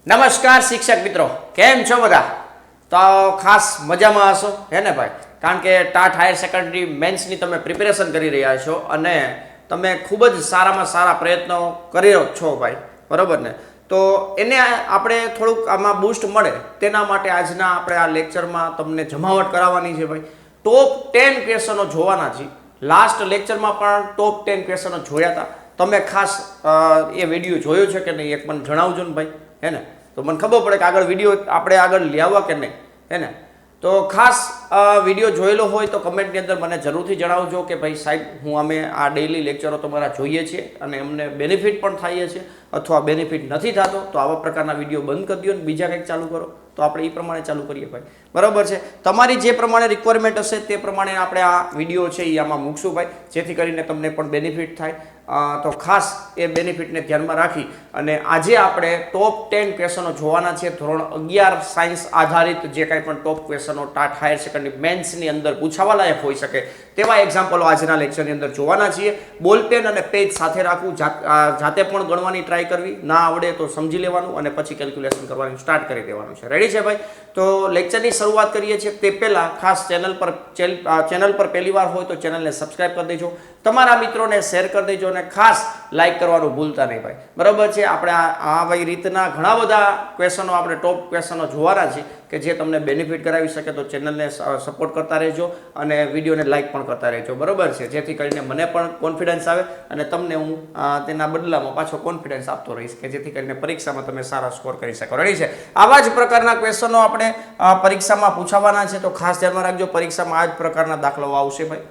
નમસ્કાર શિક્ષક મિત્રો, કેમ છો બધા? તો ખાસ મજામાં હશો હે ને ભાઈ? કારણ કે ટાટ હાયર સેકન્ડરી મેન્સની તમે પ્રિપેરેશન કરી રહ્યા છો અને તમે ખૂબ જ સારામાં સારા પ્રયત્નો કરી રહ્યો છો ભાઈ, બરાબર ને? તો એને આપણે થોડુંક આમાં બૂસ્ટ મળે તેના માટે આજના આપણે આ લેક્ચરમાં તમને જમાવટ કરાવવાની છે ભાઈ. ટોપ 10 ક્વેશ્ચનો જોવાના છે. લાસ્ટ લેક્ચરમાં પણ ટોપ 10 ક્વેશ્ચનો જોયા હતા. તમે ખાસ એ વિડીયો જોયો છે કે નહીં એક મને જણાવજો ને ભાઈ, હે ને? તો મને ખબર પડે કે આગળ વિડીયો આપણે આગળ લાવવા કે નહીં, હે ને? તો ખાસ વિડીયો જોયેલો હોય તો કમેન્ટની અંદર મને જરૂરથી જણાવજો કે ભાઈ સાહેબ અમે આ ડેઇલી લેક્ચરો તમારા જોઈએ છીએ અને અમને બેનિફિટ પણ થાય છે, અથવા બેનિફિટ નથી થતો તો આવા પ્રકારના વિડીયો બંધ કરી દો અને બીજા કંઈક ચાલુ કરો. તો આપણે એ પ્રમાણે ચાલુ કરીએ ભાઈ, બરાબર છે? તમારી જે પ્રમાણે રિક્વાયરમેન્ટ હશે તે પ્રમાણે આપણે આ વિડીયો છે એ આમાં મૂકશું ભાઈ, જેથી કરીને તમને પણ બેનિફિટ થાય. તો ખાસ એ બેનિફિટને ધ્યાનમાં રાખી અને આજે આપણે ટોપ 10 ક્વેશ્ચનો જોવાના છે. ધોરણ 11 સાયન્સ આધારિત જે કાંઈ પણ ટોપ ક્વેશ્ચનો ટાટ હાયર સેકન્ડરી મેન્સની અંદર પૂછાવા લાયક હોઈ શકે તેવા એક્ઝામ્પલો આજના લેક્ચરની અંદર જોવાના છીએ. બોલપેન અને પેજ સાથે રાખવું, જાતે પણ ગણવાની ટ્રાય કરવી, ના આવડે તો સમજી લેવાનું અને પછી કેલ્ક્યુલેશન કરવાનું સ્ટાર્ટ કરી દેવાનું છે. રેડી છે ભાઈ? તો લેક્ચરની શરૂઆત કરીએ છીએ તે પહેલાં ખાસ ચેનલ પર પહેલી વાર હોય તો ચેનલને સબસ્ક્રાઈબ કરી દેજો, તમારા મિત્રોને શેર કરી દેજો અને ખાસ લાઈક કરવાનું ભૂલતા નહીં ભાઈ, બરાબર છે? આપણે આ ભાઈ રીતના ઘણા બધા ક્વેશ્ચનો આપણે ટોપ ક્વેશ્ચનો જોવાના છે કે જે તમને બેનિફિટ કરાવી શકે. તો ચેનલને સપોર્ટ કરતા રહેજો અને વિડીયોને લાઈક પણ કરતા રહેજો, બરાબર છે? જેથી કરીને મને પણ કોન્ફિડન્સ આવે અને તમને હું તેના બદલામાં પાછો કોન્ફિડન્સ આપતો રહીશ કે જેથી કરીને પરીક્ષામાં તમે સારા સ્કોર કરી શકો. રેડી છે? આવા જ પ્રકારના ક્વેશ્ચનો આપણે પરીક્ષામાં પૂછાવાના છે, તો ખાસ ધ્યાનમાં રાખજો. પરીક્ષામાં આ જ પ્રકારના દાખલાઓ આવશે ભાઈ,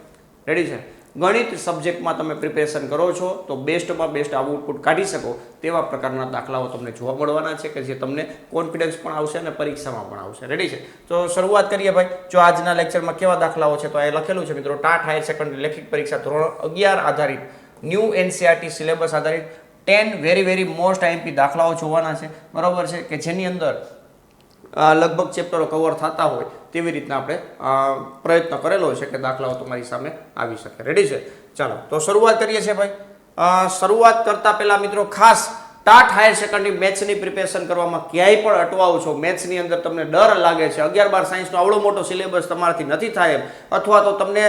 રેડી છે? ગણિત સબ્જેક્ટમાં તમે પ્રિપેરેશન કરો છો તો બેસ્ટમાં બેસ્ટ આઉટપુટ કાઢી શકો તેવા પ્રકારના દાખલાઓ તમને જોવા મળવાના છે કે જે તમને કોન્ફિડન્સ પણ આવશે અને પરીક્ષામાં પણ આવશે. રેડી છે? તો શરૂઆત કરીએ ભાઈ. જો આજના લેક્ચરમાં કેવા દાખલાઓ છે તો એ લખેલું છે મિત્રો, ટાટ હાયર સેકન્ડરી લેખિત પરીક્ષા ધોરણ 11 આધારિત ન્યૂ NCERT સિલેબસ આધારિત 10 વેરી મોસ્ટ IMP દાખલાઓ જોવાના છે, બરાબર છે? કે જેની અંદર લગભગ ચેપ્ટરો કવર થતા હોય તેવી રીતના આપણે પ્રયત્ન કરેલો છે કે દાખલાઓ તમારી સામે આવી શકે. રેડી છે? ચાલો તો શરૂઆત કરીએ છીએ ભાઈ. શરૂઆત કરતા પહેલા મિત્રો ખાસ ટાટ હાયર સેકન્ડરી મેથ્સની પ્રિપેરેશન કરવામાં ક્યાંય પણ અટવાઓ છો, મેથ્સની અંદર તમને ડર લાગે છે, 11-12 સાયન્સનો આવડો મોટો સિલેબસ તમારાથી નથી થાય એમ, અથવા તો તમને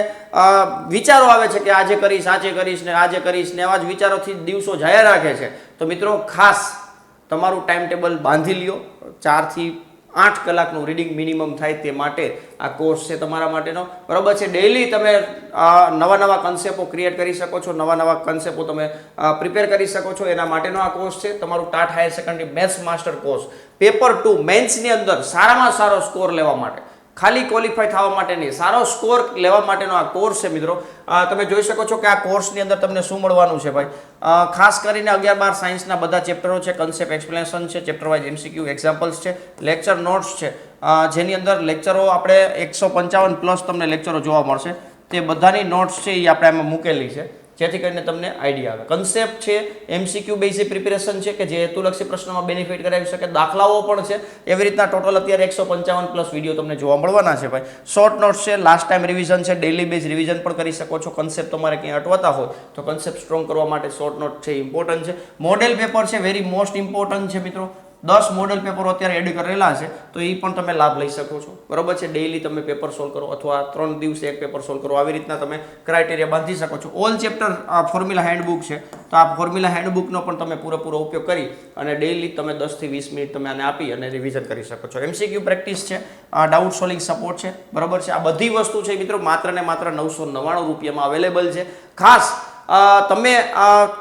વિચારો આવે છે કે આજે કરીશ ને એવા જ વિચારોથી દિવસો જાયા રાખે છે, તો મિત્રો ખાસ તમારું ટાઈમ ટેબલ બાંધી લ્યો. 4 થી 8 કલાકનું રીડિંગ મિનિમમ થાય તે માટે આ કોર્સ છે તમારા માટેનો, બરાબર છે? ડેઇલી તમે નવા કન્સેપ્ટો ક્રિએટ કરી શકો છો, નવા કન્સેપ્ટો તમે પ્રિપેર કરી શકો છો. એના માટેનો આ કોર્સ છે તમારું TAT higher secondary maths master course. Paper 2 મેન્સની અંદર સારામાં સારો સ્કોર લેવા માટે, ખાલી ક્વોલિફાય થવા માટે નહીં, સારો સ્કોર લેવા માટેનો આ કોર્સ છે મિત્રો. તમે જોઈ શકો છો કે આ કોર્સની અંદર તમને શું મળવાનું છે ભાઈ. ખાસ કરીને 11-12 સાયન્સના બધા ચેપ્ટરો છે, કન્સેપ્ટ એક્સપ્લેનેશન છે, ચેપ્ટર વાઇઝ MCQ એક્ઝામ્પલ્સ છે, લેક્ચર નોટ્સ છે, જેની અંદર લેક્ચરો આપણે 155 પ્લસ તમને લેક્ચરો જોવા મળશે. તે બધાની નોટ્સ છે એ આપણે આમાં મૂકેલી છે જેથી કરીને તમને આઈડિયા આવે. કન્સેપ્ટ છે, MCQ બેઝિક પ્રિપેરેશન છે કે જે હેતુલક્ષી પ્રશ્નોમાં બેનિફિટ કરાવી શકે, દાખલાઓ પણ છે. એવી રીતના ટોટલ અત્યારે 155 પ્લસ વિડીયો તમને જોવા મળવાના છે ભાઈ. શોર્ટ નોટ્સ છે, લાસ્ટ ટાઈમ રિવિઝન છે, ડેઇલી બેઝ રિવિઝન પણ કરી શકો છો. કન્સેપ્ટ તમારે ક્યાંય અટવાતા હોય તો કન્સેપ્ટ સ્ટ્રોંગ કરવા માટે શોર્ટ નોટ છે ઇમ્પોર્ટન્ટ છે. મોડેલ પેપર છે, વેરી મોસ્ટ ઇમ્પોર્ટન્ટ છે મિત્રો. 10 મોડેલ પેપરો અત્યારે એડ કરેલા છે તો એ પણ તમે લાભ લઈ શકો છો, બરાબર છે? ડેઇલી તમે પેપર સોલ્વ કરો અથવા 3 દિવસે એક પેપર સોલ્વ કરો, આવી રીતના તમે ક્રાઇટેરિયા બાંધી શકો છો. ઓલ ચેપ્ટર ફોર્મ્યુલા હેન્ડબુક છે તો આ ફોર્મ્યુલા હેન્ડબુકનો પણ તમે પૂરેપૂરો ઉપયોગ કરી અને ડેઇલી તમે 10 થી 20 મિનિટ તમે આને આપી અને રિવિઝન કરી શકો છો. MCQ પ્રેક્ટિસ છે, ડાઉટ સોલ્વિંગ સપોર્ટ છે, બરાબર છે? આ બધી વસ્તુ છે મિત્રો માત્ર ને માત્ર 999 રૂપિયામાં અવેલેબલ છે. ખાસ તમે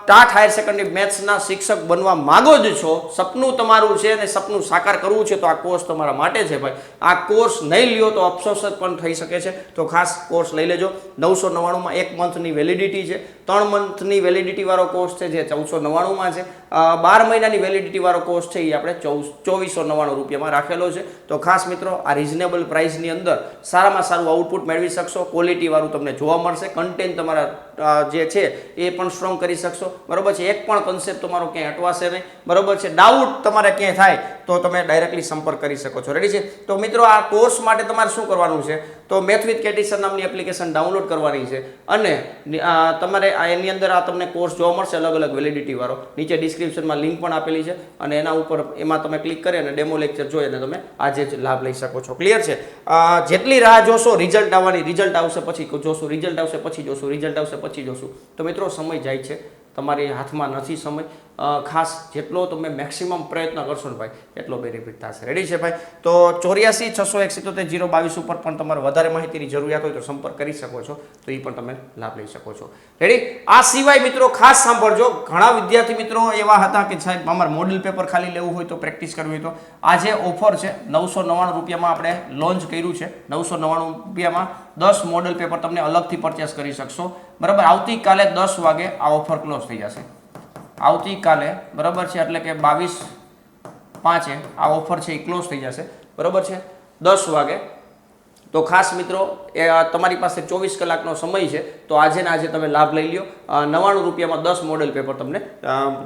ટાટ હાયર સેકન્ડરી મેથ્સના શિક્ષક બનવા માગો જ છો, સપનું તમારું છે અને સપનું સાકાર કરવું છે તો આ કોર્સ તમારા માટે છે ભાઈ. આ કોર્સ નહીં લ્યો તો અફસોસ પણ થઈ શકે છે, તો ખાસ કોર્સ લઈ લેજો. 999માં 1 મંથની વેલિડિટી છે, 3 મંથની વેલિડિટી વાળો કોર્સ છે જે 1499માં છે, 12 મહિનાની વેલિડિટી વાળો કોર્સ છે એ આપણે 2499 રૂપિયામાં રાખેલો છે. તો ખાસ મિત્રો આ રિઝનેબલ પ્રાઇસની અંદર સારામાં સારું આઉટપુટ મેળવી શકશો, ક્વોલિટી વાળું તમને જોવા મળશે, કન્ટેન્ટ તમારા જે છે એ પણ સ્ટ્રોંગ કરી શકશો, બરાબર છે? એક પણ કન્સેપ્ટ તમારો ક્યાંય અટવાશે નહીં, બરાબર છે? ડાઉટ તમારે ક્યાંય થાય તો તમે ડાયરેક્ટલી સંપર્ક કરી શકો છો. રેડી છે? તો મિત્રો આ કોર્સ માટે તમારે શું કરવાનું છે તો મેથ વિથ કેટીસર નામની એપ્લિકેશન ડાઉનલોડ કરવાની છે અને તમારે એની અંદર આ તમને કોર્સ જોવા મળશે અલગ અલગ વેલિડિટી વાળો. નીચે ડિસ્ક્રિપ્શનમાં લિંક પણ આપેલી છે અને એના ઉપર એમાં તમે ક્લિક કરી અને ડેમો લેક્ચર જોઈ અને તમે આજે જ લાભ લઈ શકો છો. ક્લિયર છે? જેટલી રાહ જોશો રિઝલ્ટ આવવાની, રિઝલ્ટ આવશે પછી જોશું, રિઝલ્ટ આવશે પછી જોશું, રિઝલ્ટ આવશે પછી જોશું, તો મિત્રો સમય જાય છે, તમારી હાથમાં નથી સમય. ખાસ જેટલો તમે મેક્સિમમ પ્રયત્ન કરશો ને ભાઈ એટલો બેનિફિટ થશે. રેડી છે ભાઈ? તો 84 601 77 022 ઉપર પણ તમારે વધારે માહિતીની જરૂરિયાત હોય તો સંપર્ક કરી શકો છો, તો એ પણ તમે લાભ લઈ શકો છો. રેડી? આ સિવાય મિત્રો ખાસ સાંભળજો, ઘણા વિદ્યાર્થી મિત્રો એવા હતા કે સાહેબ અમારે મોડેલ પેપર ખાલી લેવું હોય તો પ્રેક્ટિસ કરવી હોય તો આજે ઓફર છે 999 રૂપિયામાં આપણે લોન્ચ કર્યું છે. 999 રૂપિયામાં 10 મોડેલ પેપર તમને અલગથી પરચેસ કરી શકશો. બરાબર? આવતીકાલે 10 વાગે આ ઓફર ક્લોઝ થઈ જશે. આવતીકાલે બરાબર છે, એટલે કે 22/5 આ ઓફર છે એ ક્લોઝ થઈ જશે. બરાબર છે? 10 વાગે. તો ખાસ મિત્રો એ તમારી પાસે 24 કલાકનો સમય છે, તો આજે ને આજે તમે લાભ લઈ લ્યો. 99 રૂપિયામાં 10 મોડેલ પેપર તમને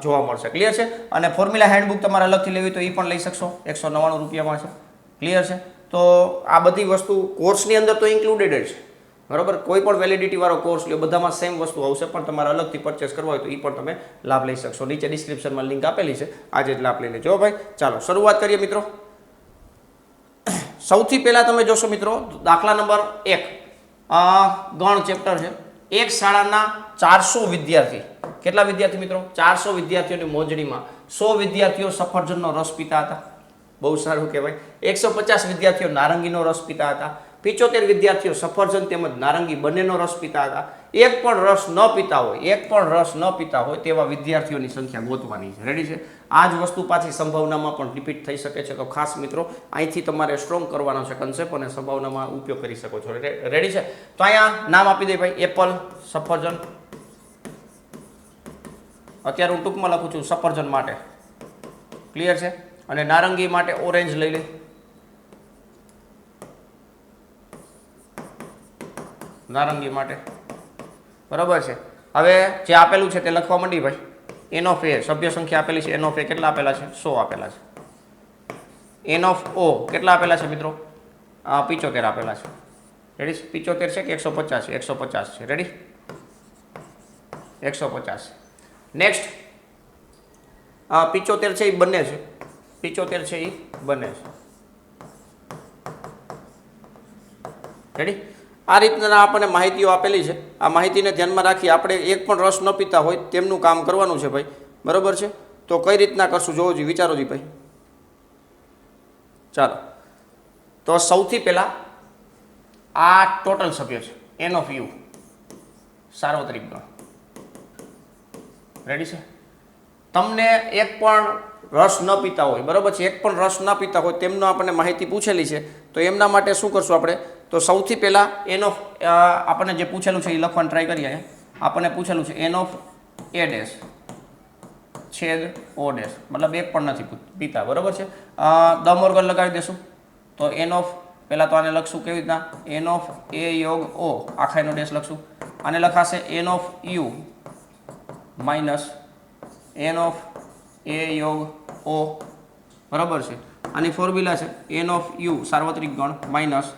જોવા મળશે. ક્લિયર છે? અને ફોર્મ્યુલા હેન્ડબુક તમારે અલગથી લેવી તો એ પણ લઈ શકશો, 199 રૂપિયામાં છે. ક્લિયર છે? તો આ બધી વસ્તુ કોર્સની અંદર તો ઇન્ક્લુડેડ જ છે. બરાબર? કોઈ પણ વેલિડિટી વાળો કોર્સ લ્યો બધામાં સેમ વસ્તુ આવશે, પણ તમારે અલગથી પરચેસ કરવા હોય તો એ પણ તમે લાભ લઈ શકશો. નીચે ડિસ્ક્રિપ્શનમાં લિંક આપેલી છે, આજે જ લાભ લઈ લેજો ભાઈ. ચાલો શરૂઆત કરીએ મિત્રો. સૌથી પહેલાં તમે જોશો મિત્રો દાખલા નંબર 1 ગણ ચેપ્ટર છે. એક શાળાના 400 વિદ્યાર્થી, કેટલા વિદ્યાર્થી મિત્રો? 400 વિદ્યાર્થીઓની મોજણીમાં 100 વિદ્યાર્થીઓ સફરજનનો રસ પીતા હતા. બહુ સારું કહેવાય. 150 વિદ્યાર્થીઓ નારંગીનો રસ પીતા હતા. 75 વિદ્યાર્થીઓ સફરજન તેમજ નારંગી બંનેનો રસ પીતા હતા. એક પણ રસ ન પીતા હોય તેવા વિદ્યાર્થીઓની સંખ્યા ગોતવાની છે. રેડી છે? આ જ વસ્તુ પાછી સંભાવનામાં પણ રિપીટ થઈ શકે છે. તો ખાસ મિત્રો અહીંથી તમારે સ્ટ્રોંગ કરવાનો છે કન્સેપ્ટ અને સંભાવનામાં ઉપયોગ કરી શકો છો. રેડી છે? તો અહીંયા નામ આપી દે ભાઈ, એપલ, સફરજન. અત્યારે હું ટૂંકમાં લખું છું સફરજન માટે. ક્લિયર છે? અને નારંગી માટે ઓરેન્જ લઈ લે. નારંગી માટે. બરાબર છે? હવે જે આપેલું છે તે લખવા માંડી ભાઈ. એન ઓફ એ સભ્ય સંખ્યા આપેલી છે. એન ઓફ એ કેટલા આપેલા છે? 100 આપેલા છે. એન ઓફ ઓ કેટલા આપેલા છે મિત્રો? 75 આપેલા છે. રેડી? 75 છે કે 150 છે? 150 છે. રેડી? 150. નેક્સ્ટ 75 છે એ બંને છે. 75 છે એ બંને છે. રેડી? આ રીતના આપણને માહિતીઓ આપેલી છે. આ માહિતીને ધ્યાનમાં રાખી આપણે એક પણ રસ ન પીતા હોય તેમનું કામ કરવાનું છે ભાઈ. બરાબર છે? તો કઈ રીતના કરશું જોવો જી, વિચારો જી ભાઈ. ચાલો તો સૌથી પહેલા આ ટોટલ સભ્ય છે એન ઓફ યુ, સાર્વત્રિક ગણ. રેડી છે? તમને એક પણ રસ ન પીતા હોય, બરાબર છે, એક પણ રસ ન પીતા હોય તેમનો આપણને માહિતી પૂછેલી છે. તો એમના માટે શું કરશું આપણે? તો સૌથી પહેલાં એન ઓફ આપણને જે પૂછેલું છે એ લખવાનું ટ્રાય કરીએ. આપણને પૂછેલું છે એન ઓફ એ ડેશ છેદ ઓ ડેશ, મતલબ એક પણ નથી પીતા. બરાબર છે? દ મોર્ગન લગાવી દેશું. તો એન ઓફ પહેલાં તો આને લખશું કેવી રીતના? એન ઓફ એ યોગ ઓ આખા એનો ડેશ લખશું. આને લખાશે N of U minus N of A યોગ ઓ. બરાબર છે? આની ફોર્મ્યુલા છે એન ઓફ યુ સાર્વત્રિક ગણ માઇનસ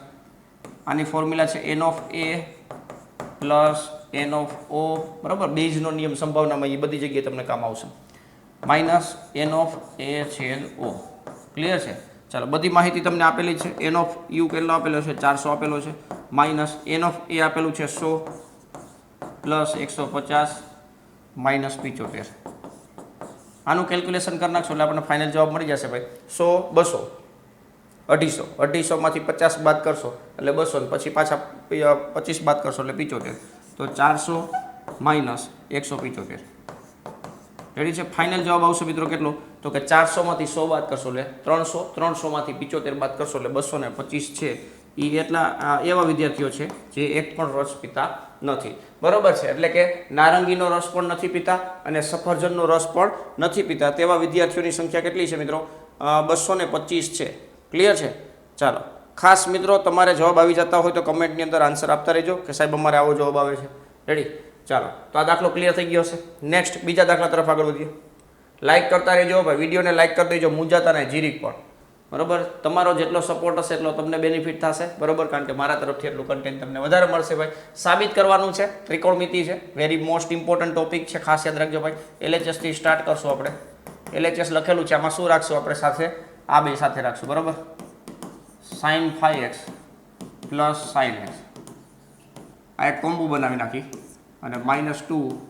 આની ફોર્મ્યુલા છે N of A plus N of O. બરાબર? બેઝનો નિયમ સંભાવનામાં એ બધી જગ્યાએ તમને કામ આવશે. માઇનસ એન ઓફ એ છેદ ઓ. ક્લિયર છે? ચાલો બધી માહિતી તમને આપેલી છે. એન ઓફ યુ કેટલો આપેલો છે? 400 આપેલો છે. માઇનસ એન ઓફ એ આપેલું છે 100 પ્લસ 150 માઇનસ 75. આનું કેલ્ક્યુલેશન કરી નાખશો એટલે આપણને ફાઇનલ જવાબ મળી જશે ભાઈ. 100 200 250, 250માંથી 50 બાદ કરશો એટલે 200, ને પછી પાછા 25 બાદ કરશો એટલે 75. તો 400 માઇનસ 175. રેડી છે? ફાઇનલ જવાબ આવશે મિત્રો કેટલો? તો કે 400માંથી 100 બાદ કરશો એટલે 300, 300માંથી 75 બાદ કરશો એટલે 225 છે. એ એટલા એવા વિદ્યાર્થીઓ છે જે એક પણ રસ પીતા નથી. બરોબર છે? એટલે કે નારંગીનો રસ પણ નથી પીતા અને સફરજનનો રસ પણ નથી પીતા તેવા વિદ્યાર્થીઓની સંખ્યા કેટલી છે મિત્રો? 225 છે. ક્લિયર છે? ચાલો ખાસ મિત્રો તમારે જવાબ આવી જતા હોય તો કમેન્ટની અંદર આન્સર આપતા રહેજો કે સાહેબ અમારે આવો જવાબ આવે છે. રેડી? ચાલો તો આ દાખલો ક્લિયર થઈ ગયો હશે. નેક્સ્ટ બીજા દાખલા તરફ આગળ વધીએ. લાઇક કરતા રહેજો ભાઈ, વિડીયોને લાઇક કરી દેજો, મૂંઝાતા નહીં જીરીક પણ. બરોબર, તમારો જેટલો સપોર્ટ હશે એટલો તમને બેનિફિટ થશે, બરોબર, કારણ કે મારા તરફથી એટલું કન્ટેન્ટ તમને વધારે મળશે ભાઈ. સાબિત કરવાનું છે, ત્રિકોણમિતિ છે, વેરી મોસ્ટ ઇમ્પોર્ટન્ટ ટોપિક છે, ખાસ યાદ રાખજો ભાઈ. LHS થી સ્ટાર્ટ કરશું આપણે. LHS લખેલું છે, આમાં શું રાખશું આપણે સાથે? આ બે સાથે રાખશું, બરોબર. sin 5x plus sin x, આ એક કોમ્બો બનાવી નાખી, અને -2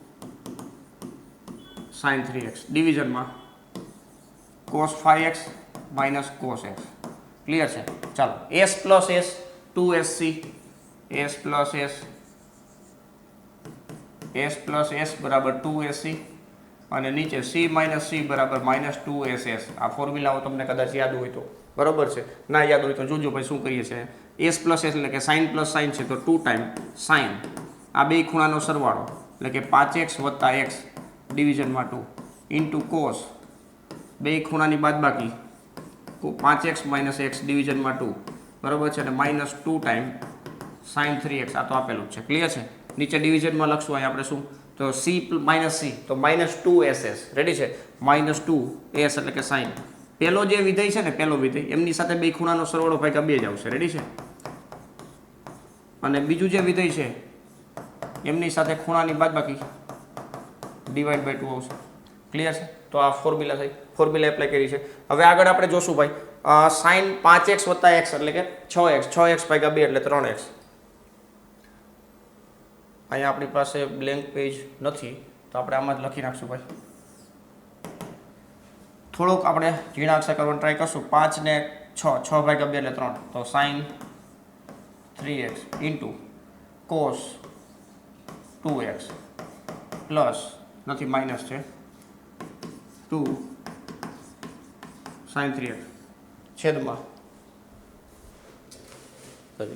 sin 3x ડિવિઝનમાં cos 5x minus cos x. Clear છે? ચાલો, s plus s 2sc, s plus s બરાબર 2sc, અને નીચે c માઇનસ c બરાબર -2ss. આ ફોર્મ્યુલાઓ તમને કદાચ યાદ હોય તો, બરોબર છે, ના યાદ હોય તો જોજો ભાઈ શું કરીએ છીએ. s પ્લસ s એટલે કે sin પ્લસ sin છે તો 2 ટાઈમ sin, આ બે ખૂણાનો સરવાળો એટલે કે 5x વત્તા x ડિવિઝનમાં 2 ઇન્ટુ cos, બે ખૂણાની બાદબાકી 5x માઇનસ x ડિવિઝનમાં 2, બરોબર છે, અને -2 ટાઈમ sin 3x. આ તો આપેલું જ છે. ક્લિયર છે? નીચે ડિવિઝનમાં લખશું અહીં આપણે શું, તો c માઇનસ c તો -2ss. રેડી છે? -2s એટલે કે sin. પહેલો જે વિધેય છે ને, પહેલો વિધેય, એમની સાથે બે ખૂણાનો સરવાળો ભાગ્યા 2 જ આવશે. રેડી છે? અને બીજું જે વિધેય છે એમની સાથે ખૂણાની બાદબાકી ડિવાઈડ બાય 2 આવશે. ક્લિયર છે? તો આ ફોર્મ્યુલા થઈ, ફોર્મ્યુલા એપ્લાય કરી છે. હવે આગળ આપણે જોશું ભાઈ, sin 5x વત્તા x એટલે કે 6x ભાગ્યા 2 એટલે 3x. અહીંયા આપણી પાસે બ્લેન્ક પેજ નથી તો આપણે આમાં જ લખી નાખશું ભાઈ. થોડુંક આપણે ઝીણાક્ષર કરવાનો ટ્રાય કરશું. 5 ને 6 ભાગ્યા 2 એટલે 3, તો sin 3x into cos 2x plus, નથી માઇનસ છે, 2 sin 3x છેદમાં,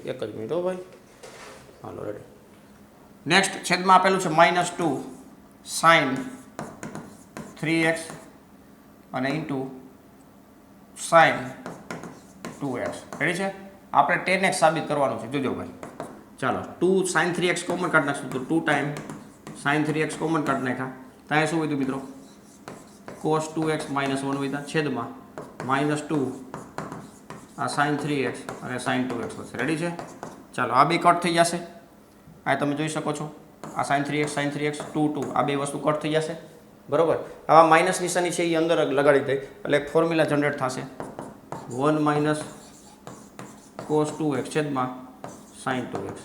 એક જ મિનિટ હો ભાઈ, હાલો રેડી. નેક્સ્ટ છેદમાં આપેલું છે -2 sin 3x અને ઇન્ટુ sin 2x. રેડી છે? આપણે 10x સાબિત કરવાનું છે, જોજો ભાઈ. ચાલો, 2 sin 3x કોમન કાઢી નાખશું તો 2 ટાઈમ sin 3x કોમન કાઢી નાખ્યા. ત્યાં શું વધ્યું મિત્રો? cos 2x -1 વધ્યા છેદમાં -2 આ sin 3x અને sin 2x વધશે. રેડી છે? ચાલો, આ બે કટ થઈ જશે. આ તમે જોઈ શકો છો, આ sin 3x 2 આ બે વસ્તુ કટ થઈ જશે, બરોબર. આવા માઇનસ નિશાની છે એ અંદર લગાડી દે એટલે એક ફોર્મ્યુલા જનરેટ થશે, 1 - cos 2x છેદમાં sin 2x.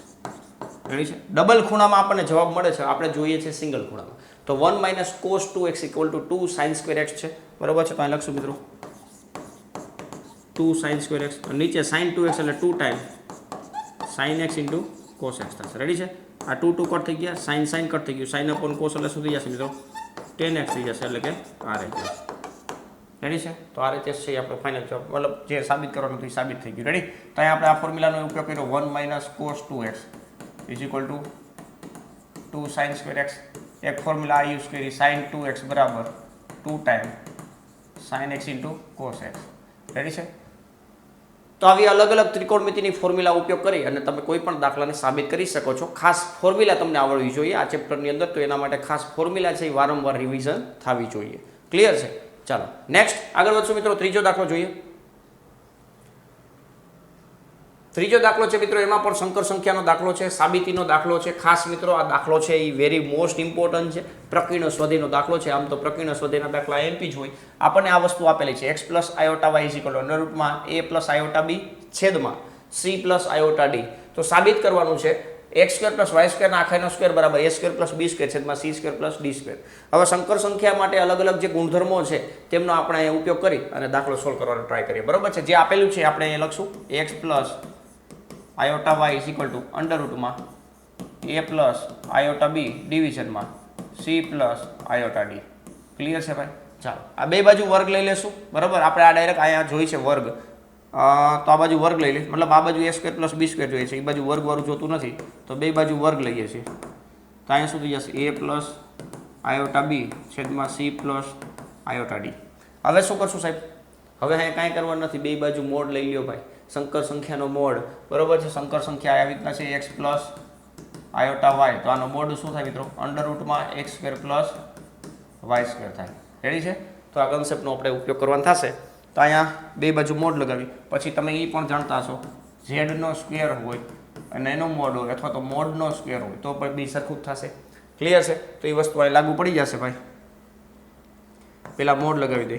રેડી છે? ડબલ ખૂણામાં આપણને જવાબ મળે છે, આપણે જોઈએ છે સિંગલ ખૂણામાં. તો 1 - cos 2x = 2 sin square x છે, બરોબર છે. તો અહીં લખશું મિત્રો 2 sin square x, નીચે sin 2x એટલે 2 time sin x into cos x થશે. રેડી છે? આ 2 કટ થઈ ગયા, sin કટ થઈ ગયું, sin upon cos એટલે શું થઈ જશે મિત્રો? 10x થઈ જશે, એટલે કે RHS. રેડી છે? તો RHS છે આપણે ફાઇનલ જવાબ, મતલબ જે સાબિત કરવાનું હતું એ સાબિત થઈ ગયું. રેડી? તો અહીં આપણે આ ફોર્મ્યુલાનો ઉપયોગ કર્યો, 1 - cos 2x = 2 sin square x. એક ફોર્મ્યુલા આ યુઝ કરી, sin 2x બરાબર 2 time sin x into cos x. Ready છે? તો આવી અલગ અલગ ત્રિકોણમિતિની ફોર્મ્યુલા ઉપયોગ કરી અને તમે કોઈ પણ દાખલાને સાબિત કરી શકો છો. ખાસ ફોર્મ્યુલા તમને આવડવી જોઈએ આ ચેપ્ટરની અંદર, તો એના માટે ખાસ ફોર્મ્યુલા છે એ વારંવાર રિવિઝન થવી જોઈએ. ક્લિયર છે? ચાલો, નેક્સ્ટ આગળ વધશું મિત્રો. ત્રીજો દાખલો જોઈએ. ત્રીજો દાખલો છે મિત્રો, એમાં પણ સંકર સંખ્યાનો દાખલો છે, સાબિતીનો દાખલો છે. ખાસ મિત્રો આ દાખલો છે એ વેરી મોસ્ટ ઇમ્પોર્ટન્ટ છે. પ્રકીર્ણ સ્વધેયનો દાખલો છે. આમ તો પ્રકીર્ણ સ્વધેયના દાખલા MP જ હોય. આપણને આ વસ્તુ આપેલી છે, x + iy = √a + iB છેદમાં c + iD. તો સાબિત કરવાનું છે x² + y² ના આખાનો સ્ક્વેર બરાબર a² + b² છેદમાં c² + d². હવે સંકર સંખ્યા માટે અલગ અલગ જે ગુણધર્મો છે તેમનો આપણે અહીંયા ઉપયોગ કરી અને દાખલો સોલ્વ કરવાનો ટ્રાય કરીએ, બરોબર છે. જે આપેલું છે આપણે અહીંયા લખશું, x + iy = √a + iB ડિવિઝનમાં c + iD. Clear છે ભાઈ? ચાલો, આ બે બાજુ વર્ગ લઈ લેશું, બરાબર. આપણે આ ડાયરેક્ટ અહીંયા જોઈ છે વર્ગ, તો આ બાજુ વર્ગ લઈ લે, મતલબ આ બાજુ a² + b² જોઈએ છે, એ બાજુ વર્ગવાળું જોતું નથી, તો બે બાજુ વર્ગ લઈએ છીએ. તો અહીંયા શું થઈ જશે? a + iB છેદમાં c + iD. હવે શું કરશું સાહેબ? હવે અહીંયા કાંઈ કરવાનું નથી, બે બાજુ મોડ લઈ લ્યો ભાઈ, સંકર સંખ્યાનો મોડ, બરોબર છે. સંકર સંખ્યા આવી રીતના છે, x + iy, તો આનો મોડ શું થાય મિત્રો? √x² + y² થાય. રેડી છે? તો આ કન્સેપ્ટનો આપણે ઉપયોગ કરવાનો થશે. તો અહીંયા બે બાજુ મોડ લગાવી પછી તમે એ પણ જાણતા હશો ઝેડનો સ્ક્વેર હોય અને એનો મોડ હોય અથવા તો મોડનો સ્ક્વેર હોય તો પણ બી સરખું જ થશે. ક્લિયર છે? તો એ વસ્તુ અહીં લાગુ પડી જશે ભાઈ. પેલા મોડ લગાવી દે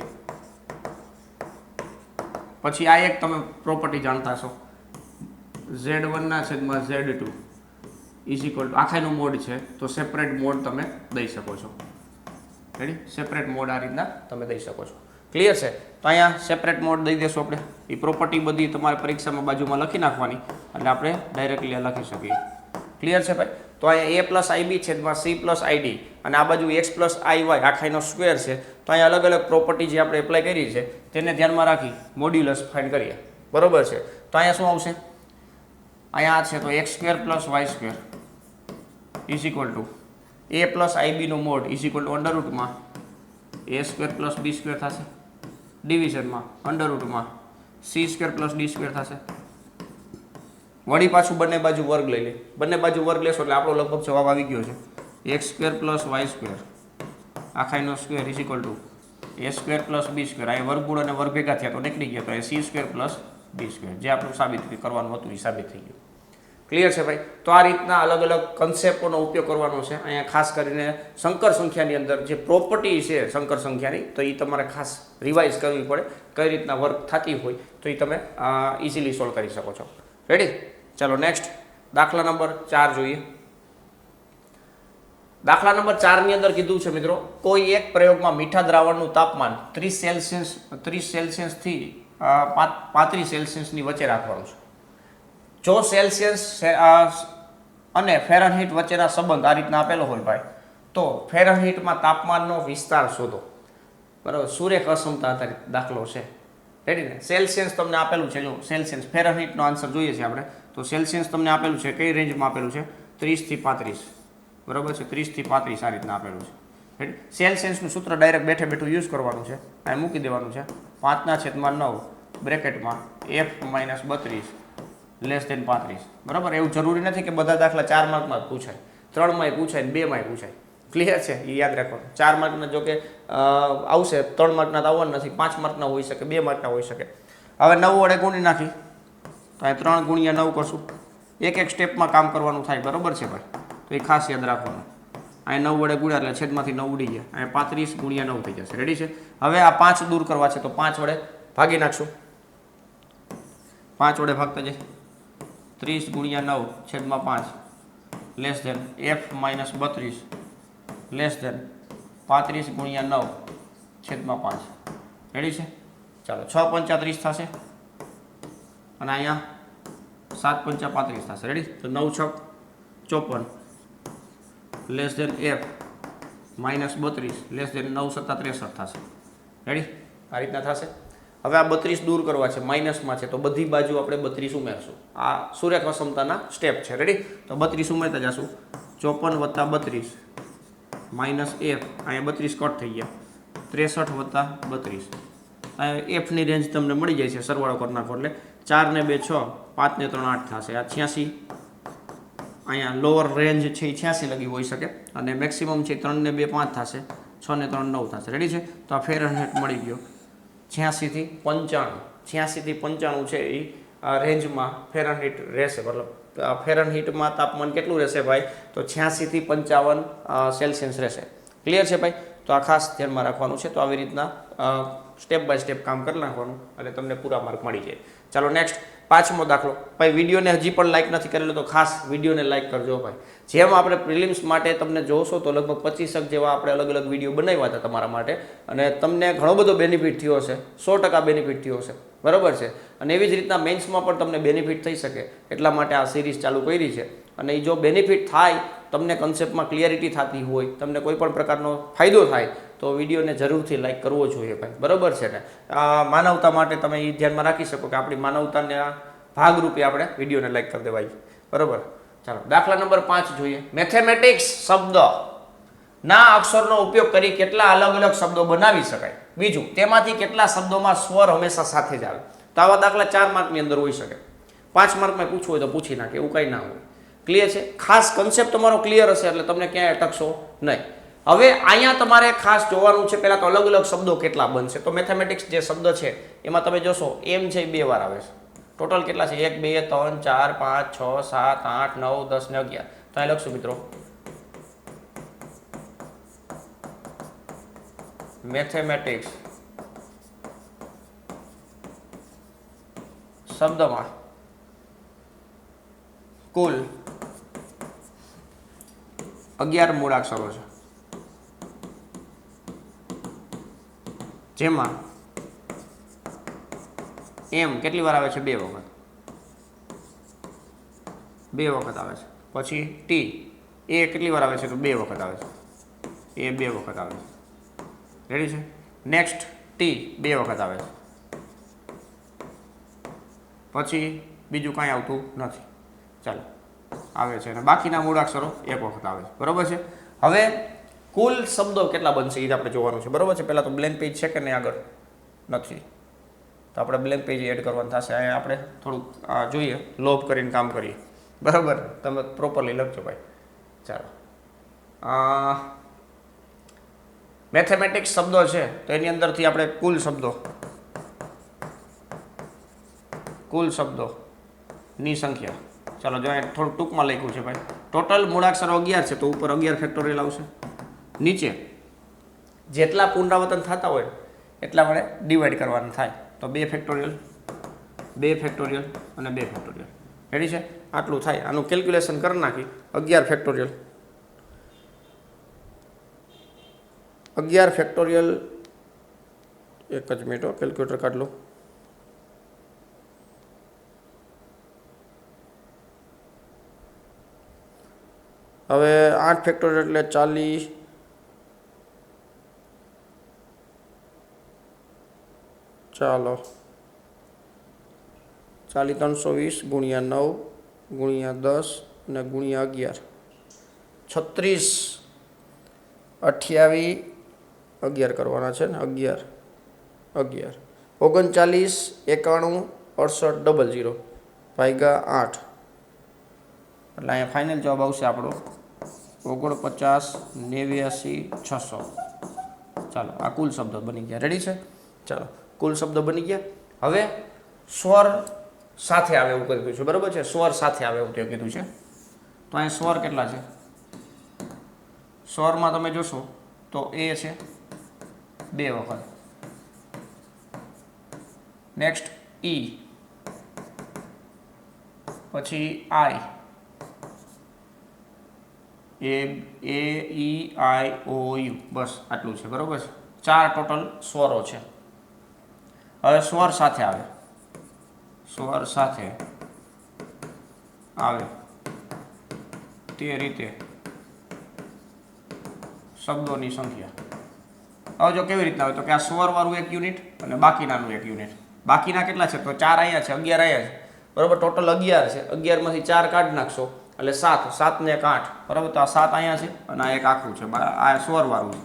પછી આ એક તમે પ્રોપર્ટી જાણતા હશો Z1/Z2 ઇઝ ઇક્વલ ટુ આખાનું મોડ છે તો સેપરેટ મોડ તમે દઈ શકો છો. રેડી? સેપરેટ મોડ આ રીતના તમે દઈ શકો છો. ક્લિયર છે? તો અહીંયા સેપરેટ મોડ દઈ દેશું આપણે. એ પ્રોપર્ટી બધી તમારે પરીક્ષામાં બાજુમાં લખી નાખવાની એટલે આપણે ડાયરેક્ટલી લખી શકીએ. ક્લિયર છે ભાઈ? તો અહીંયા A+IB/C+ID અને આ બાજુ X+IY આખાનો સ્ક્વેર છે. તો અહીંયા અલગ અલગ પ્રોપર્ટી જે આપણે એપ્લાય કરી છે તેને ધ્યાનમાં રાખી મોડ્યુલસ ફાઇન્ડ કરીએ. બરોબર છે? તો અહીંયા શું આવશે? અહીંયા છે તો x² + y² is equal to A+IB નો મોડ ઇઝ ઇક્વલ ટુ અંડરરૂટમાં A² + B² થશે. ડિવિઝનમાં અંડરરૂટમાં C² + D² થશે. વળી પાછું બંને બાજુ વર્ગ લઈ લે. બંને બાજુ વર્ગ લેશો એટલે આપણો લગભગ જવાબ આવી ગયો છે x² + y² આખાનો square is equal to A² + B². આ વર્ગમૂળ અને વર્ગ ભેગા થયા તો નીકળી ગયા તો એ C² + D². જે આપણું સાબિત કરવાનું હતું એ સાબિત થઈ ગયું. ક્લિયર છે ભાઈ? તો આ રીતના અલગ અલગ કન્સેપ્ટોનો ઉપયોગ કરવાનો છે. અહીંયા ખાસ કરીને સંકર સંખ્યાની અંદર જે પ્રોપર્ટી છે સંકર સંખ્યાની તો એ તમારે ખાસ રિવાઇઝ કરવી પડે. કઈ રીતના વર્ક થતી હોય તો એ તમે ઇઝીલી સોલ્વ કરી શકો છો. રેડી? ચાલો નેક્સ્ટ દાખલા નંબર 4 જોઈએ. દાખલા નંબર 4 ની અંદર કીધું છે મિત્રો કોઈ એક પ્રયોગમાં મીઠા દ્રાવણનું તાપમાન 30 સેલ્સિયસ થી 35 સેલ્સિયસની વચ્ચે રાખવાનું છે. જો સેલ્સિયસ અને ફેરનહીટ વચ્ચેના સંબંધ આ રીતના આપેલો હોય ભાઈ તો ફેરનહીટમાં તાપમાનનો વિસ્તાર શોધો. બરાબર? સુરેખ અસમતા આધારિત દાખલો છે. રેડી ને? સેલ્સિયસ તમને આપેલું છે. જો સેલ્સિયસ ફેરનહીટનો આન્સર જોઈએ છે આપણે તો સેલ્સિયસ તમને આપેલું છે કઈ રેન્જમાં આપેલું છે 30 થી 35. બરાબર છે? 30 થી 35 આ રીતના આપેલું છે. રેડી? સેલ્સિયસનું સૂત્ર ડાયરેક્ટ બેઠે બેઠું યુઝ કરવાનું છે. અહીં મૂકી દેવાનું છે 5/9 બ્રેકેટમાં F-32 <35. બરાબર? એવું જરૂરી નથી કે બધા દાખલા 4 માર્કમાં જ પૂછાય. 3 માંય પૂછાય ને 2 માંય પૂછાય. ક્લિયર છે? એ યાદ રાખવાનું. 4 માર્કના જો કે આવશે 3 માર્કના તો આવવાના નથી. 5 માર્કના હોઈ શકે 2 માર્કના હોઈ શકે. હવે 9 વડે ગુણી નાખી તો અહીં 3 × 9 કરશું. એક એક સ્ટેપમાં કામ કરવાનું થાય. બરાબર છે ભાઈ? તો એ ખાસ યાદ રાખવાનું. અહીં 9 વડે ગુણ્યા એટલે છેદમાંથી 9 ઉડી ગયા. અહીં 35 × 9 થઈ જશે. રેડી છે? હવે આ 5 દૂર કરવા છે તો 5 વડે ભાગી નાખશું. 5 વડે ભાગતા જાય 30 × 9 છેદમાં 5 less than F-32 less than 35 × 9 છેદમાં 5. રેડી છે? ચાલો 6×5 = 30 થશે અને અહીંયા 7×5 = 35 થશે. રેડી? તો 9×6 = 54 less than F-32 less than 9×7 = 63 થશે. રેડી? આ રીતના થશે. હવે આ 32 દૂર કરવા છે માઇનસમાં છે તો બધી બાજુ આપણે 32 ઉમેરશું. આ સુરેખ અસમતાના સ્ટેપ છે. રેડી? તો 32 ઉમેરતા જશું 54 + 32 -F અહીંયા 32 કટ થઈ ગયા 63 + 32. Fની રેન્જ તમને મળી જાય છે સરવાળો કરી નાખો એટલે 4 ને 2 6 5 ને 3 8 થશે. આ 86 અહીંયા લોઅર રેન્જ છે એ 86 લગી હોઈ શકે અને મેક્સિમમ છે 3 ને 2 5 થશે 6 ને 3 9 થશે. રેડી છે? તો આ ફેરનહીટ મળી ગયો 86 થી 95. 86 થી 95 છે એ રેન્જમાં ફેરનહીટ રહેશે. મતલબ ફેરનહીટમાં તાપમાન કેટલું રહેશે ભાઈ તો 86 થી 55 સેલ્સિયસ રહેશે. ક્લિયર છે ભાઈ? તો આ ખાસ ધ્યાનમાં રાખવાનું છે. તો આવી રીતના સ્ટેપ બાય સ્ટેપ કામ કરી નાખવાનું અને તમને પૂરા માર્ક મળી જાય. ચાલો નેક્સ્ટ 5મો દાખલો. ભાઈ વિડીયોને હજી પણ લાઇક નથી કરેલો તો ખાસ વિડીયોને લાઇક કરજો ભાઈ. જેમ આપણે પ્રિલિમ્સ માટે તમને જોશો તો લગભગ 25 જેવા આપણે અલગ અલગ વિડીયો બનાવ્યા હતા તમારા માટે અને તમને ઘણો બધો બેનિફિટ થયો હશે. 100% બેનિફિટ થયો હશે. બરાબર છે? અને એવી જ રીતના મેન્સમાં પણ તમને બેનિફિટ થઈ શકે એટલા માટે આ સિરીઝ ચાલુ કરી છે. અને એ જો બેનિફિટ થાય તમને કન્સેપ્ટમાં ક્લિયરિટી થતી હોય તમને કોઈ પણ પ્રકારનો ફાયદો થાય તો વિડીયોને જરૂરથી લાઇક કરવો જોઈએ ભાઈ. બરાબર છે ને? માનવતા માટે તમે એ ધ્યાનમાં રાખી શકો કે આપણી માનવતાના ભાગરૂપે આપણે વિડીયોને લાઇક કરી દેવાય. બરાબર? ચાલો દાખલા નંબર 5 જોઈએ. મેથેમેટિક્સ શબ્દ ના અક્ષરનો ઉપયોગ કરી કેટલા અલગ અલગ શબ્દો બનાવી શકાય. બીજું તેમાંથી કેટલા શબ્દોમાં સ્વર હંમેશા સાથે જ આવે. તો આવા દાખલા 4 માર્કની અંદર હોઈ શકે. 5 માર્કમાં પૂછવું હોય તો પૂછી નાખે એવું કંઈ ના હોય. ક્લિયર છે? ખાસ કન્સેપ્ટ તમારો ક્લિયર હશે એટલે તમને ક્યાંય અટકશો નહીં. હવે અહીંયા તમારે ખાસ જોવાનું છે, પહેલાં તો અલગ અલગ શબ્દો કેટલા બનશે. તો મેથેમેટિક્સ જે શબ્દ છે એમાં તમે જોશો એમ છે એ 2 વાર આવે છે. ટોટલ કેટલા છે? 1 2 3 4 5 6 7 8 9 10 ને 11. તો અહીં લખશું મિત્રો મેથેમેટિક્સ શબ્દમાં કુલ 11 મૂળાક્ષરો છે, જેમાં એમ કેટલી વાર આવે છે? 2 વખત. 2 વખત આવે છે. પછી ટી એ કેટલી વાર આવે છે? તો 2 વખત આવે છે. એ 2 વખત આવે છે. રેડી છે? નેક્સ્ટ ટી 2 વખત આવે છે. પછી બીજું કાંઈ આવતું નથી. ચાલો આવે છે અને બાકીના મૂળાક્ષરો 1 વખત આવે છે. બરોબર છે? હવે કુલ શબ્દો કેટલા બનશે એ આપણે જોવાનું છે. બરોબર છે? પહેલાં તો બ્લેન્ક પેજ છે કે નહીં? આગળ નથી તો આપણે બ્લેન્ક પેજ એડ કરવાનું થશે. અહીંયા આપણે થોડુંક જોઈએ, લોપ કરીને કામ કરીએ. બરાબર? તમે પ્રોપરલી લખજો ભાઈ. ચાલો મેથેમેટિક્સ શબ્દો છે તો એની અંદરથી આપણે કુલ શબ્દોની સંખ્યા, ચાલો જો થોડું ટૂંકમાં લખ્યું છે ભાઈ. ટોટલ મૂળાક્ષરો 11 છે તો ઉપર 11 ફેક્ટોરિયલ આવશે. નીચે જેટલા પુનરાવર્તન થતા હોય એટલા વડે ડિવાઈડ કરવાનું થાય તો 2 ફેક્ટોરિયલ 2 ફેક્ટોરિયલ અને 2 ફેક્ટોરિયલ. રેડી છે? આટલું થાય. આનું કેલ્ક્યુલેશન કરી નાખી. 11 ફેક્ટોરિયલ 11 ફેક્ટોરિયલ, એક જ મિનિટ કેલ્ક્યુલેટર કાઢ લો. હવે 8 ફેક્ટોરિયલ એટલે 40, ચાલો 40 320 ગુણ્યા 9 ગુણ્યા 10 અને ગુણ્યા 11, 36 28 11 કરવાના છે ને. 11 39 91 68 00 ભાગ્યા 8 એટલે અહીંયા ફાઇનલ જવાબ આવશે આપણો 49 89 600. ચાલો આ કુલ શબ્દો બની ગયા. રેડી છે? ચાલો કુલ શબ્દો બની ગયા. હવે સ્વર સાથે આવે એવું કીધું છે. બરાબર છે? સ્વર સાથે આવે એવું કીધું છે. તો અહીંયા સ્વર કેટલા છે? સ્વરમાં તમે જોશો તો એ છે 2 વખત. નેક્સ્ટ ઈ, પછી આઈ, ઈ આઈ ઓ યુ, બસ આટલું છે. બરાબર છે? 4 ટોટલ સ્વરો છે. હવે સ્વર સાથે આવે તે રીતે શબ્દોની સંખ્યા. હવે જો કેવી રીતના હોય તો કે આ સ્વરવાળું એક યુનિટ અને બાકીનાનું એક યુનિટ. બાકીના કેટલા છે? તો 4 અહીંયા છે, 11 અહીંયા છે. બરાબર? ટોટલ 11 છે. 11માંથી 4 કાઢી નાખશો એટલે 7, 7 ને 1 8. બરાબર? તો આ 7 અહીંયા છે અને આ એક આખું છે, આ સ્વરવાળું છે.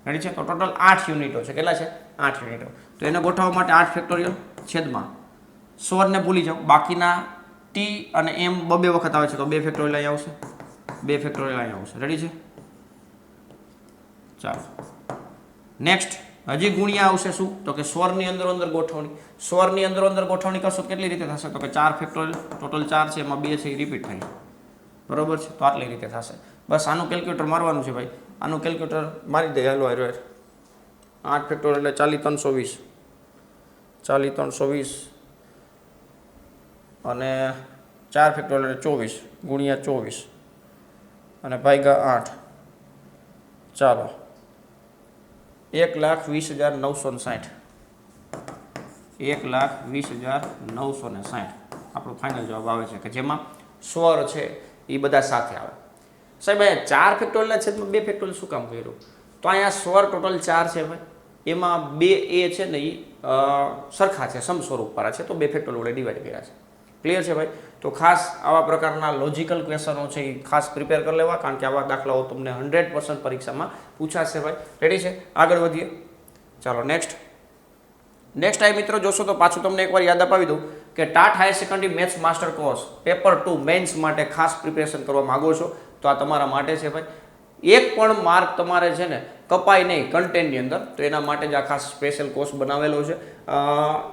રેડી છે? તો ટોટલ 8 યુનિટો છે. કેટલા છે? 8 યુનિટો. તો એને ગોઠવવા માટે 8 ફેક્ટોરિયલ છેદમાં સ્વરને ભૂલી જાઓ. બાકીના ટી અને એમ 2 વખત આવે છે તો 2 ફેક્ટોરિયલ અહીંયા આવશે, 2 ફેક્ટોરિયલ અહીંયા આવશે. રેડી છે? ચાલો નેક્સ્ટ હજી ગુણ્યા આવશે. શું? તો કે સ્વરની અંદર ગોઠવણી. સ્વરની અંદર ગોઠવણી કરશો કેટલી રીતે થશે? તો કે 4 ફેક્ટોરિયલ, ટોટલ 4 છે, એમાં 2 છે એ રિપીટ થાય. બરોબર છે? તો આટલી રીતે થશે. બસ આનું કેલ્ક્યુલેટર મારવાનું છે ભાઈ. આનું કેલ્ક્યુલેટર મારી દે. હાલો હારો 8 ફેક્ટોરિયલ એટલે 40 320 અને 4 ફેક્ટોરિયલ એટલે 24 ગુણ્યા 24 અને ભાગ્યા 8. ચાલો 1,20,960. 1,20,960 આપણો ફાઇનલ જવાબ આવે છે, કે જેમાં સ્વર છે એ બધા સાથે આવે. સાહેબ અહીંયા 4 ફેક્ટોરિયલના છેદમાં 2 ફેક્ટોરિયલ શું કામ કર્યું? તો અહીંયા સ્વર ટોટલ 4 છે ભાઈ, એમાં 2 એ છે ને એ સરખા છે, સમસ્વરૂપવાળા છે, તો 2 ફેક્ટોરિયલ વડે ડિવાઈડ કર્યા છે. ક્લિયર છે ભાઈ? તો ખાસ આવા પ્રકારના લોજિકલ ક્વેશ્ચનો છે એ ખાસ પ્રિપેર કરી લેવા, કારણ કે આવા દાખલાઓ તમને 100% પરીક્ષામાં પૂછાશે ભાઈ. રેડી છે? આગળ વધીએ. ચાલો નેક્સ્ટ આ મિત્રો જોશો તો પાછું તમને એકવાર યાદ અપાવી દઉં કે TAT higher secondary maths master course paper 2 mains માટે ખાસ પ્રિપેરેશન કરવા માગો છો તો આ તમારા માટે છે ભાઈ. એક પણ માર્ક તમારે છે ને કપાય નહીં કન્ટેન્ટની અંદર. તો એના માટે જ આ ખાસ સ્પેશિયલ કોર્સ બનાવેલો છે,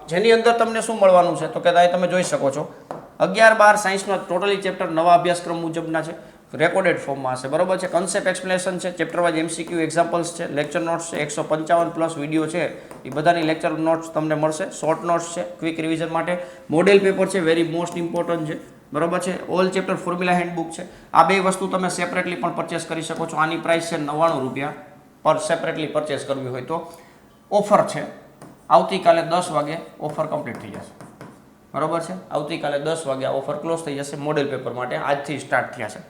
જેની અંદર તમને શું મળવાનું છે તો કે તમે જોઈ શકો છો 11-12 સાયન્સના ટોટલી ચેપ્ટર નવા અભ્યાસક્રમ મુજબના છે, રેકોર્ડેડ ફોર્મમાં હશે, બરોબર છે. કન્સેપ્ટ એક્સપ્લેનેશન છે, ચેપ્ટર વાઇઝ MCQ એક્ઝામ્પલ્સ છે, લેક્ચર નોટ્સ છે, 155+ વિડીયો છે, એ બધાની લેક્ચર નોટ્સ તમને મળશે, શોર્ટ નોટ્સ છે ક્વિક રિવિઝન માટે, મોડેલ પેપર છે, વેરી મોસ્ટ ઇમ્પોર્ટન્ટ છે, બરોબર છે. ઓલ ચેપ્ટર ફોર્મ્યુલા હેન્ડબુક છે. આ બે વસ્તુ તમે સેપરેટલી પણ પરચેસ કરી શકો છો. આની પ્રાઇસ છે 99 રૂપિયા પર સેપરેટલી પરચેસ કરવી હોય તો. ઓફર છે આવતીકાલે 10 વાગે ઓફર કમ્પ્લીટ થઈ જશે, બરોબર છે. આવતીકાલે 10 વાગે આ ઓફર ક્લોઝ થઈ જશે મોડેલ પેપર માટે, આજથી સ્ટાર્ટ થયા છે.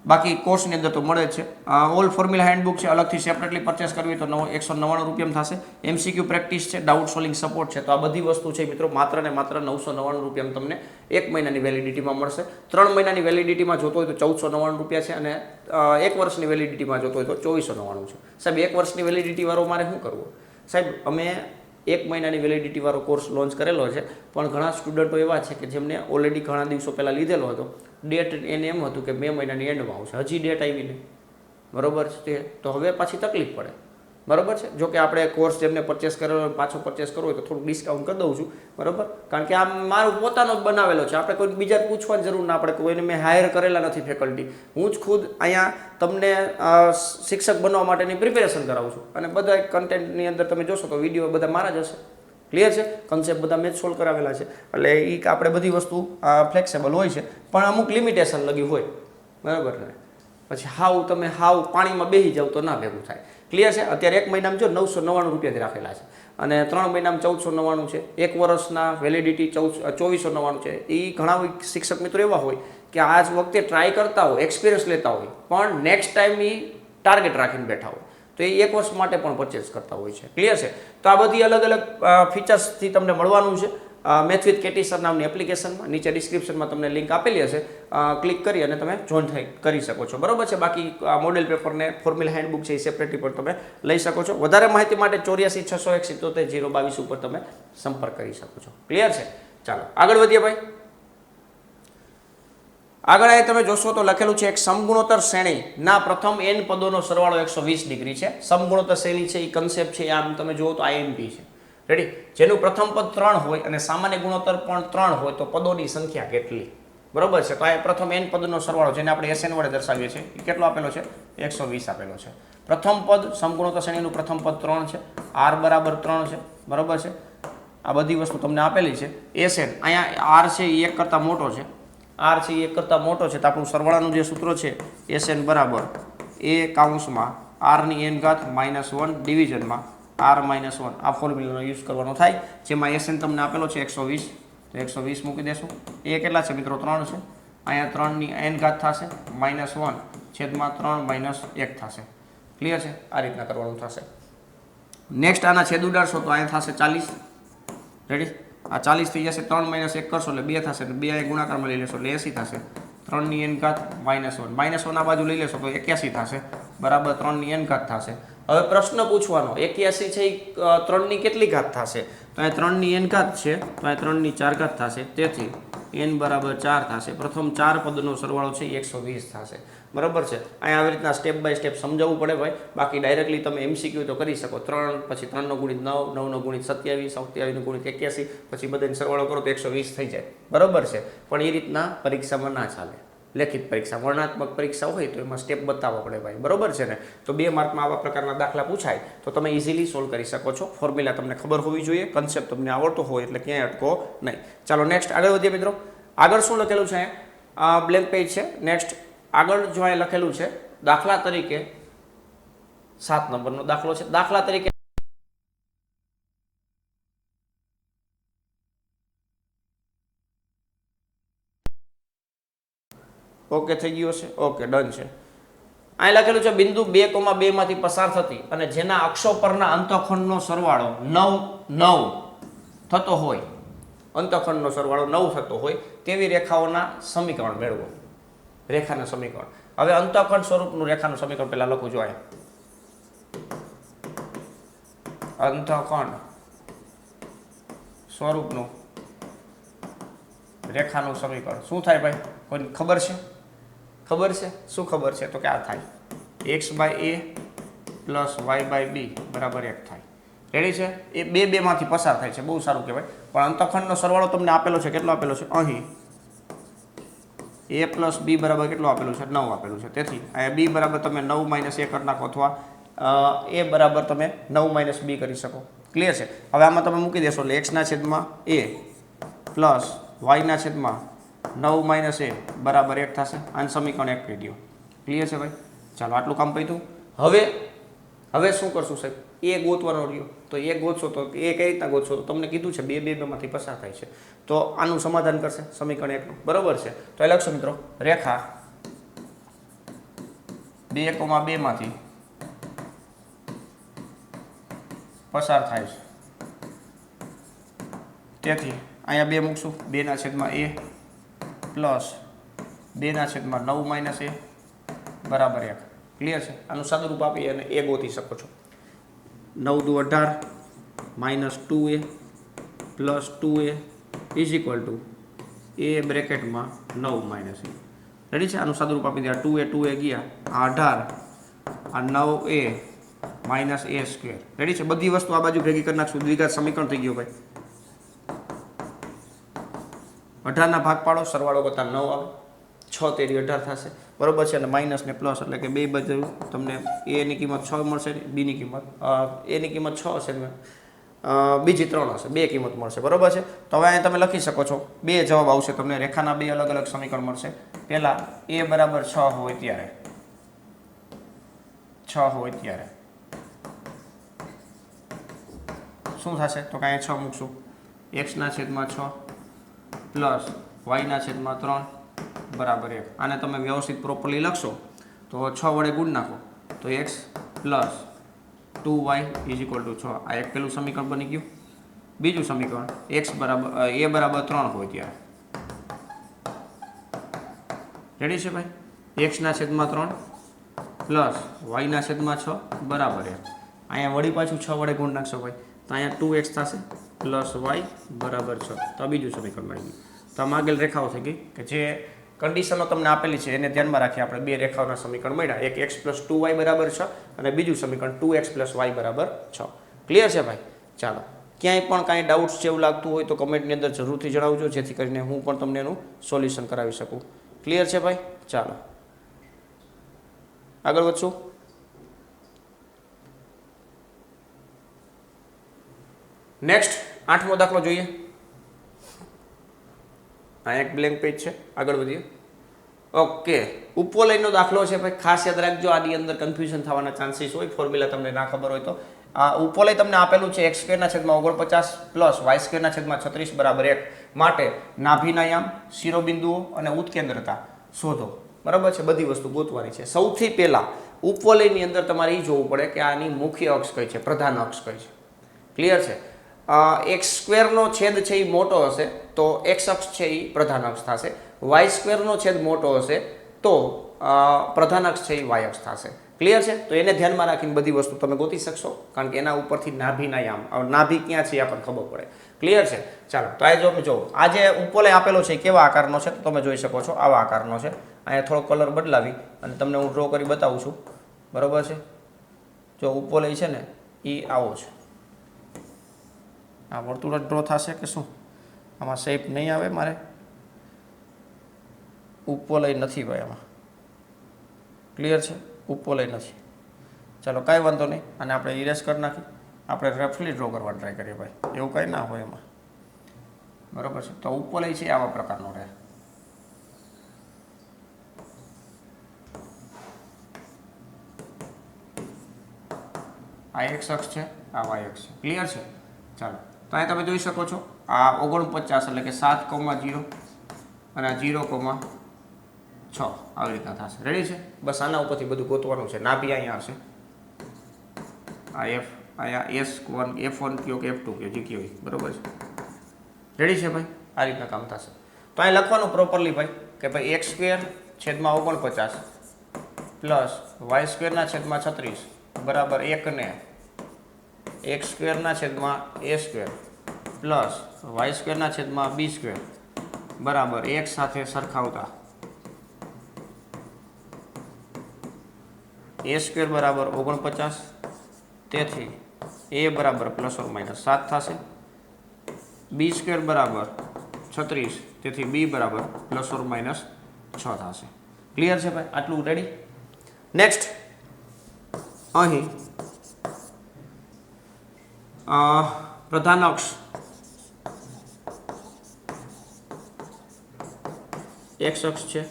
બાકી કોર્સની અંદર તો મળે જ છે. ઓલ ફોર્મ્યુલા હેન્ડબુક છે, અલગથી સેપરેટલી પરચેસ કરવી તો 199 રૂપિયામાં થશે. MCQ પ્રેક્ટિસ છે, ડાઉટ સોલ્વિંગ સપોર્ટ છે. તો આ બધી વસ્તુ છે મિત્રો માત્ર ને માત્ર 999 રૂપિયામાં તમને 1 મહિનાની વેલિડિટીમાં મળશે. 3 મહિનાની વેલિડિટીમાં જોતો હોય તો 1499 રૂપિયા છે, અને 1 વર્ષની વેલિડિટીમાં જોતો હોય તો 2499 છે. સાહેબ 1 વર્ષની વેલિડિટી વાળો મારે શું કરવું? સાહેબ અમે 1 મહિનાની વેલિડિટી વાળો કોર્સ લોન્ચ કરેલો છે, પણ ઘણા સ્ટુડન્ટો એવા છે કે જેમને ઓલરેડી ઘણા દિવસો પહેલાં લીધેલો હતો. ડેટ એને એમ હતું કે 2 મહિનાની એન્ડમાં આવશે, હજી ડેટ આવી નહીં, બરોબર છે. તો હવે પાછી તકલીફ પડે, બરોબર છે. જો કે આપણે કોર્સ જેમને પરચેસ કરેલો હોય પાછો પરચેસ કરવો હોય તો થોડુંક ડિસ્કાઉન્ટ કરી દઉં છું, બરોબર. કારણ કે આ મારો પોતાનો જ બનાવેલો છે, આપણે કોઈ બીજા પૂછવાની જરૂર ના પડે, કોઈને મેં હાયર કરેલા નથી ફેકલ્ટી. હું જ ખુદ અહીંયા તમને શિક્ષક બનવા માટેની પ્રિપેરેશન કરાવું છું, અને બધા કન્ટેન્ટની અંદર તમે જોશો તો વિડીયો બધા મારા જ હશે, ક્લિયર છે. કન્સેપ્ટ બધા મેં જ સોલ્વ કરાવેલા છે, એટલે એ આપણે બધી વસ્તુ ફ્લેક્સિબલ હોય છે, પણ અમુક લિમિટેશન લગી હોય, બરાબર ને. પછી તમે પાણીમાં બેસી જાવ તો ના ભેગું થાય, ક્લિયર છે. અત્યારે 1 મહિનામાં જો 999 રૂપિયાથી રાખેલા છે, અને 3 મહિનામાં 1499 છે, 1 વર્ષના વેલિડિટી 2499 છે. એ ઘણા શિક્ષક મિત્રો એવા હોય કે આ જ વખતે ટ્રાય કરતા હોય, એક્સપિરિયન્સ લેતા હોય, પણ નેક્સ્ટ ટાઈમ એ ટાર્ગેટ રાખીને બેઠા હોય, તો એ 1 વર્ષ માટે પણ પરચેસ કરતા હોય છે, ક્લિયર છે. તો આ બધી અલગ અલગ ફીચર્સથી તમને મળવાનું છે મેથ વિથ કેટી સર નામની એપ્લિકેશનમાં. નીચે ડિસ્ક્રિપ્શનમાં તમને લિંક આપેલી હશે, ક્લિક કરી અને તમે જોઈન કરી શકો છો, બરોબર છે. બાકી મોડેલ પેપરને ફોર્મ્યુલા હેન્ડબુક છે એ સેપરેટલી પણ તમે લઈ શકો છો. વધારે માહિતી માટે 84 601 77 022 ઉપર તમે સંપર્ક કરી શકો છો, ક્લિયર છે. ચાલો આગળ વધીએ ભાઈ. આગળ અહીં તમે જોશો તો લખેલું છે એક સમગુણોત્તર શ્રેણીના પ્રથમ n પદોનો સરવાળો 120 ડિગ્રી છે. સમગુણોત્તર શ્રેણી છે એ કન્સેપ્ટ છે, આમ તમે જુઓ તો IMP છે, રેડી. જેનું પ્રથમ પદ 3 હોય અને સામાન્ય ગુણોત્તર પણ 3 હોય તો પદોની સંખ્યા કેટલી, બરોબર છે. તો આ પ્રથમ n પદનો સરવાળો જેને આપણે SN વડે દર્શાવીએ છીએ એ કેટલો આપેલો છે? 120 આપેલો છે. પ્રથમ પદ સમગુણોત્તર શ્રેણીનું પ્રથમ પદ 3 છે, r બરાબર 3 છે, બરોબર છે. આ બધી વસ્તુ તમને આપેલી છે. SN અહીંયા r છે એ 1 કરતાં મોટો છે, r છે એ 1 કરતાં મોટો છે, તો આપણું સરવાળાનું જે સૂત્ર છે SN બરાબર a કૌંસમાં r ની n ઘાત -1 ડિવિઝનમાં r -1 આ ફોર્મ્યુલાનો યુઝ કરવાનો થાય, જેમાં SN તમને આપેલો છે 120, તો 120 મૂકી દેશું. એ કેટલા છે મિત્રો? 3 છે. અહીંયા 3 ની n ઘાત થશે -1 છેદમાં 3 -1 થશે, ક્લિયર છે. આ રીતના કરવાનું થશે. નેક્સ્ટ આના છેદ ઉડાડશો તો અહીંયા થશે 40, રેડી. આ 40 થઈ જશે, 3 - 1 કરશો એટલે 2 થશે, 2 અહીંયા ગુણાકારમાં લઈ લેશો એટલે 80 થશે. 3 ની n ઘાત -1 આ બાજુ લઈ લેશો તો 81 થશે, બરાબર 3 ની n ઘાત થશે. હવે પ્રશ્ન પૂછવાનો 81 છે એ 3 ની કેટલી ઘાત થશે? તો અહીં 3 ની n ઘાત છે, તો અહીં 3 ની 4 ઘાત થશે, તેથી n બરાબર 4 થશે. પ્રથમ 4 પદનો સરવાળો છે એ 120 થશે, બરાબર છે. અહીંયા આવી રીતના સ્ટેપ બાય સ્ટેપ સમજાવવું પડે ભાઈ, બાકી ડાયરેક્ટલી તમે MCQ તો કરી શકો. 3 પછી 3 નો ગુણિત 9, 9 નો ગુણિત 27, 27 નો ગુણિત 81, પછી બધાનો સરવાળો કરો તો 120 થઈ જાય, બરાબર છે. પણ એ રીતના પરીક્ષામાં ના ચાલે. લેખિત પરીક્ષા, વર્ણનાત્મક પરીક્ષા હોય તો એમાં સ્ટેપ બતાવવા પડે ભાઈ, બરોબર છે ને. તો 2 માર્કમાં આવા પ્રકારના દાખલા પૂછાય તો તમે ઇઝીલી સોલ્વ કરી શકો છો. ફોર્મ્યુલા તમને ખબર હોવી જોઈએ, કન્સેપ્ટ તમને આવડતો હોય એટલે ક્યાંય અટકો નહીં. ચાલો નેક્સ્ટ આગળ વધીએ મિત્રો. આગળ શું લખેલું છે? બ્લેન્ક પેજ છે. નેક્સ્ટ આગળ જો અહીં લખેલું છે દાખલા તરીકે 7 નંબરનો દાખલો છે. દાખલા તરીકે ઓકે થઈ ગયો છે, ઓકે ડન છે. અહીં લખેલું છે બિંદુ 2,2 માંથી પસાર થતી અને જેના અક્ષો પરના અંતઃખંડનો સરવાળો 9 થતો હોય, અંતઃખંડનો સરવાળો 9 થતો હોય તેવી રેખાઓના સમીકરણ મેળવો. રેખાના સમીકરણ. હવે અંતઃખંડ સ્વરૂપનું રેખાનું સમીકરણ પહેલા લખું છું. અંતઃખંડ સ્વરૂપનું રેખાનું સમીકરણ શું થાય ભાઈ? કોઈ ખબર છે? ખબર છે શું ખબર છે? તો કે આ થાય x by a plus y by b બરાબર 1 થાય. રેડી છે? એ બે માંથી પસાર થાય છે, બહુ સારું કહેવાય. પણ અંતઃખંડનો સરવાળો તમને આપેલો છે, કેટલો આપેલો છે અહીં a પ્લસ b બરાબર કેટલું આપેલું છે? 9 આપેલું છે. તેથી અહીંયા b બરાબર તમે 9 માઇનસ a કરી નાખો, અથવા a બરાબર તમે 9 માઇનસ b કરી શકો. ક્લિયર છે? હવે આમાં તમે મૂકી દેશો એટલે x ના છેદમાં a પ્લસ y ના છેદમાં 9 માઇનસ a બરાબર 1 થશે. આનું સમીકરણ 1 કહી દો. ક્લિયર છે ભાઈ? ચાલો, આટલું કામ પત્યું. હવે શું કરશું સાહેબ? એ ગોતવાનો રહ્યો. તો એ ગોતશો તો એ કઈ રીતના ગોતશો? તો તમને કીધું છે બેમાંથી પસાર થાય છે, તો આનું સમાધાન કરશે સમીકરણ 1 નું. બરોબર છે? તો એ લખશો મિત્રો, રેખા 2,2 માંથી પસાર થાય છે. તેથી અહીંયા 2 મૂકશું, 2 ના છેદમાં a પ્લસ 2 ના છેદમાં 9 માઇનસ a બરાબર 1. ક્લિયર છે? આનું સાદુરૂપ આપી અને એ ગોતી શકો છો. 9 દુ 18 minus 2a plus 2a is equal two a બ્રેકેટમાં 9 minus a. Ready છે? આનું સાદુરૂપ આપી દે. 2a ગયા, આ 18, આ 9a minus a square. Ready છે? બધી વસ્તુ આ બાજુ ભેગી કરી નાખશું. દ્વિઘાત સમીકરણ થઈ ગયું ભાઈ. 18 ના ભાગ પાડો, સરવાળો કરતા 9 આવે, 6 તેરી 18 થશે. બરોબર છે? અને માઇનસ ને પ્લસ એટલે કે બે બાજુ તમને a ની કિંમત 6 મળશે, b ની કિંમત a ની કિંમત 6 હશે ને બીજી 3 હશે. 2 કિંમત મળશે. બરોબર છે? તો હવે અહીં તમે લખી શકો છો, 2 જવાબ આવશે તમને. રેખાના 2 અલગ અલગ સમીકરણ મળશે. પહેલા a બરાબર 6 હોય ત્યારે શું થશે? તો કાંઈ 6 મૂકશું, x ના છેદમાં 6 પ્લસ y ના છેદમાં 3 બરાબર 1. આને તમે વ્યવસ્થિત પ્રોપરલી લખશો તો 6 વડે ગુણ નાખો તો x plus 2y is equal two 6. આ એક પેલું સમીકરણ બની ગયું. બીજું સમીકરણ x બરાબર a બરાબર 3 હોય ત્યારે. રેડી છે ભાઈ? x ના છેદમાં 3 પ્લસ y ના છેદમાં 6 બરાબર 1. અહીંયા વળી પાછું 6 વડે ગુણ નાખશો ભાઈ, તો અહીંયા 2x થશે પ્લસ y બરાબર 6. તો આ બીજું સમીકરણ મળી ગયું. તો આમાં આગળ રેખાઓ થઈ ગઈ કે જે કન્ડિશનો તમને આપેલી છે એને ધ્યાનમાં રાખી આપણે બે રેખાઓના સમીકરણ મળ્યા. એક x પ્લસ 2y બરાબર 6 અને બીજું સમીકરણ 2x પ્લસ y બરાબર 6. ક્લિયર છે ભાઈ? ચાલો, ક્યાંય પણ કાંઈ ડાઉટ્સ જેવું લાગતું હોય તો કમેન્ટની અંદર જરૂરથી જણાવજો, જેથી કરીને હું પણ તમને એનું સોલ્યુશન કરાવી શકું. ક્લિયર છે ભાઈ? ચાલો આગળ વધશું. નેક્સ્ટ 8મો દાખલો જોઈએ. આ એક બ્લેન્ક પેજ છે. આગળ વધીએ. ઓકે, ઉપવલયનો દાખલો છે ભાઈ. ખાસ યાદ રાખજો, આની અંદર કન્ફ્યુઝન થવાના ચાન્સીસ હોય, ફોર્મ્યુલા તમને ના ખબર હોય તો. આ ઉપવલય તમને આપેલું છે x² ના છેદમાં 49 પ્લસ y² ના છેદમાં 36 બરાબર 1 માટે નાભીના યામ, શિરોબિંદુઓ અને ઉત્કેન્દ્રતા શોધો. બરાબર છે? બધી વસ્તુ ગોતવાની છે. સૌથી પહેલા ઉપવલયની અંદર તમારે એ જોવું પડે કે આની મુખ્ય અક્ષ કઈ છે, પ્રધાન અક્ષ કઈ છે. ક્લિયર છે? x² નો છેદ છે એ મોટો હશે તો x અક્ષ છે એ પ્રધાન અક્ષ થશે. y² નો છેદ મોટો હશે તો પ્રધાન અક્ષ છે એ y અક્ષ થશે. ક્લિયર છે? તો એને ધ્યાનમાં રાખીને બધી વસ્તુ તમે ગોતી શકશો, કારણ કે એના ઉપરથી નાભીના યામ, નાભી ક્યાં છે એ આપણને ખબર પડે. ક્લિયર છે? ચાલો, તો આ જો આ જે ઉપવલય આપેલો છે કેવા આકારનો છે તો તમે જોઈ શકો છો, આવા આકારનો છે. અહીંયા થોડો કલર બદલાવી અને તમને હું ડ્રો કરી બતાવું છું. બરોબર છે? જો ઉપવલય છે ને એ આવો છે. આ વર્તુળ જ ડ્રો થશે કે શું? આમાં શેપ નહીં આવે મારે? ઉપવલય નથી ભાઈ આમાં. ક્લિયર છે? ઉપવલય નથી. ચાલો, કાંઈ વાંધો નહીં, અને આપણે ઇરેઝ કરી નાખી. આપણે રફલી ડ્રો કરવા ટ્રાય કરીએ ભાઈ, એવું કંઈ ના હોય એમાં. બરાબર છે? તો ઉપવલય છે આવા પ્રકારનો રહે. આ x અક્ષ છે, આ y અક્ષ છે. ક્લિયર છે? ચાલો, તો અહીં તમે જોઈ શકો છો આ 49 એટલે કે 7,0 અને આ 0,6 આવી રીતના થશે. રેડી છે? બસ આના ઉપરથી બધું ગોતવાનું છે. નાભી અહીંયા હશે, આ f, અહીંયા S1 F1 કયો કે F2 કયો, જે કયો હોય. બરોબર છે? રેડી છે ભાઈ? આ રીતના કામ થશે. તો અહીં લખવાનું પ્રોપરલી ભાઈ કે ભાઈ x² છેદમાં 49 પ્લસ y² ના છેદમાં 36 બરાબર 1 ને x² ના છેદમાં a² પ્લસ y² ના છેદમાં b² બરાબર 1 સાથે સરખાવતા એ સ્ક્વેર બરાબર 49, તેથી એ બરાબર ±7 થશે, બી સ્ક્વેર બરાબર 36, તેથી બી બરાબર ±6 થશે. ક્લિયર છે ભાઈ? આટલું રેડી. નેક્સ્ટ અહીં પ્રધાન અક્ષ x અક્ષ છે,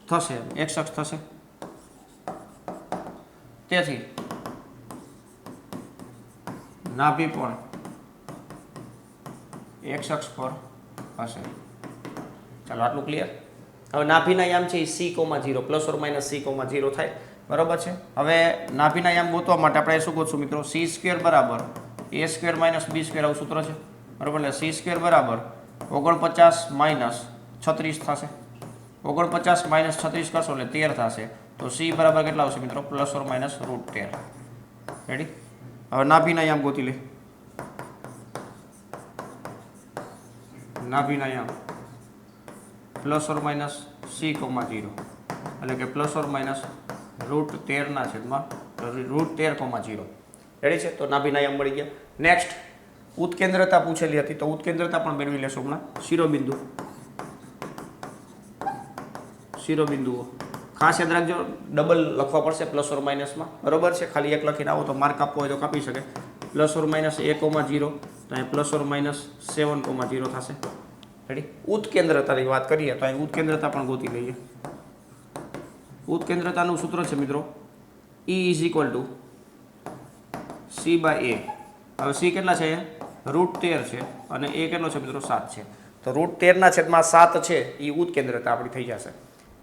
થશે x અક્ષ થશે, તેથી નાભી પણ x અક્ષ પર હશે. ચાલો આટલું ક્લિયર. હવે નાભીના યામ છે એ c,0 ±c,0 થાય. બરાબર છે. હવે નાભીના યામ ગોતવા માટે આપણે શું ગોતશું મિત્રો? c સ્ક્વેર બરાબર a square minus b square આવું સૂત્ર છે. બરાબર. એટલે c સ્ક્વેર બરાબર 49 માઇનસ 36 થશે. 49 માઇનસ 36 કરશો એટલે 13 થશે. તો c બરાબર કેટલા આવશે મિત્રો? ±√13. રેડી. હવે નાભીના યામ ગોતી લે. નાભીના યામ ±c,0 એટલે કે ±√13 √13,0. રેડી છે? તો નાભીના યામ મળી ગયા. નેક્સ્ટ ઉત્કેન્દ્રતા પૂછેલી હતી, તો ઉત્કેન્દ્રતા પણ મેળવી લેશો હમણાં. શિરોબિંદુઓ ખાસ યાદ રાખજો, ડબલ લખવા પડશે ±માં. બરોબર છે? ખાલી એક લખીને આવો તો માર્ક આપવો હોય તો કાપી શકે. ±a,0 તો અહીં ±7,0 થશે. રેડી. ઉત્કેન્દ્રતાની વાત કરીએ તો અહીં ઉત્કેન્દ્રતા પણ ગોતી લઈએ. ઉત્કેન્દ્રતાનું સૂત્ર છે મિત્રો E = c/a. હવે c કેટલા છે? √13 છે અને a કેટલો છે મિત્રો? 7 છે. તો √13/7 છે એ ઉત્કેન્દ્રતા આપણી થઈ જશે.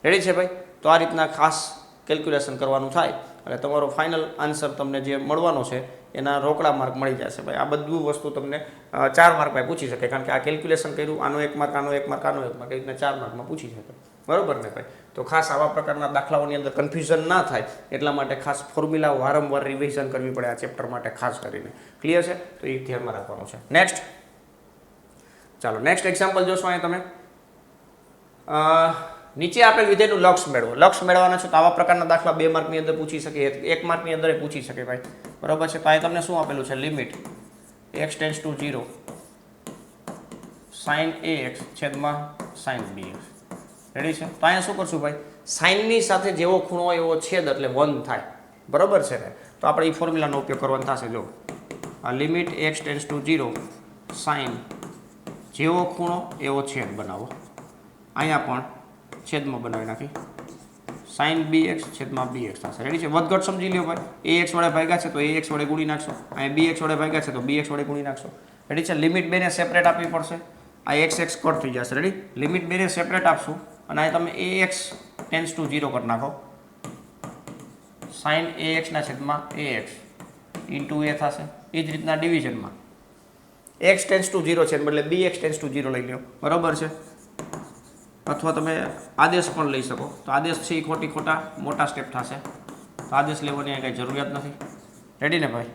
રેડી છે ભાઈ? તો આ રીતના ખાસ કેલ્ક્યુલેશન કરવાનું થાય એટલે તમારો ફાઇનલ આન્સર તમને જે મળવાનો છે એના રોકડા માર્ક મળી જશે ભાઈ. આ બધું વસ્તુ તમને 4 માર્કમાં પૂછી શકે, કારણ કે આ કેલ્ક્યુલેશન કર્યું, આનો 1 માર્ક, આનો 1 માર્ક, આનો 1 માર્ક, એ રીતના 4 માર્કમાં પૂછી શકે. બરોબર ને ભાઈ? તો ખાસ આવા પ્રકારના દાખલાઓની અંદર કન્ફ્યુઝન ના થાય એટલા માટે ખાસ ફોર્મ્યુલા વારંવાર રિવિઝન કરવી પડે આ ચેપ્ટર માટે ખાસ કરીને. ક્લિયર છે? તો એ ધ્યાનમાં રાખવાનું છે. નેક્સ્ટ ચાલો નેક્સ્ટ એક્ઝામ્પલ જોશો. અહીંયા તમે નીચે આપેલ વિધેયનું લક્ષ મેળવો. લક્ષ મેળવવાના છે તો આવા પ્રકારના દાખલા 2 માર્કની અંદર પૂછી શકે, 1 માર્કની અંદર પૂછી શકે ભાઈ. બરાબર છે? તો અહીં તમને શું આપેલું છે? Limit x → 0 sin ax sin bx. Ready છે? તો અહીંયા શું કરશું ભાઈ? સાઇનની સાથે જેવો ખૂણો હોય એવો છેદ એટલે 1 થાય. બરાબર છે ને? તો આપણે એ ફોર્મ્યુલાનો ઉપયોગ કરવાનો થશે. જો આ લિમિટ x → 0 sin જેવો ખૂણો એવો છેદ બનાવો. અહીંયા પણ છેદમાં બનાવી નાખી sin bx bx થશે. રેડી છે? વધઘટ સમજી લ્યો ભાઈ. ax વડે ભાગ્યા છે તો ax વડે ગુણી નાખશો, અહીંયા bx વડે ભાગ્યા છે તો bx વડે ગુણી નાખશો. રેડી છે? લિમિટ બેને સેપરેટ આપવી પડશે. આ x x કટ થઈ જશે. રેડી? લિમિટ બેને સેપરેટ આપશું અને અહીં તમે ax → 0 કરી નાખો. sin ax ax * a થશે. એ જ રીતના ડિવિઝનમાં x → 0 છે એટલે bx → 0 લઈ લો. બરાબર છે? અથવા તમે આદેશ પણ લઈ શકો. તો આદેશ છે એ ખોટા મોટા સ્ટેપ થશે, તો આદેશ લેવાની કંઈ જરૂરિયાત નથી. રેડી ને ભાઈ?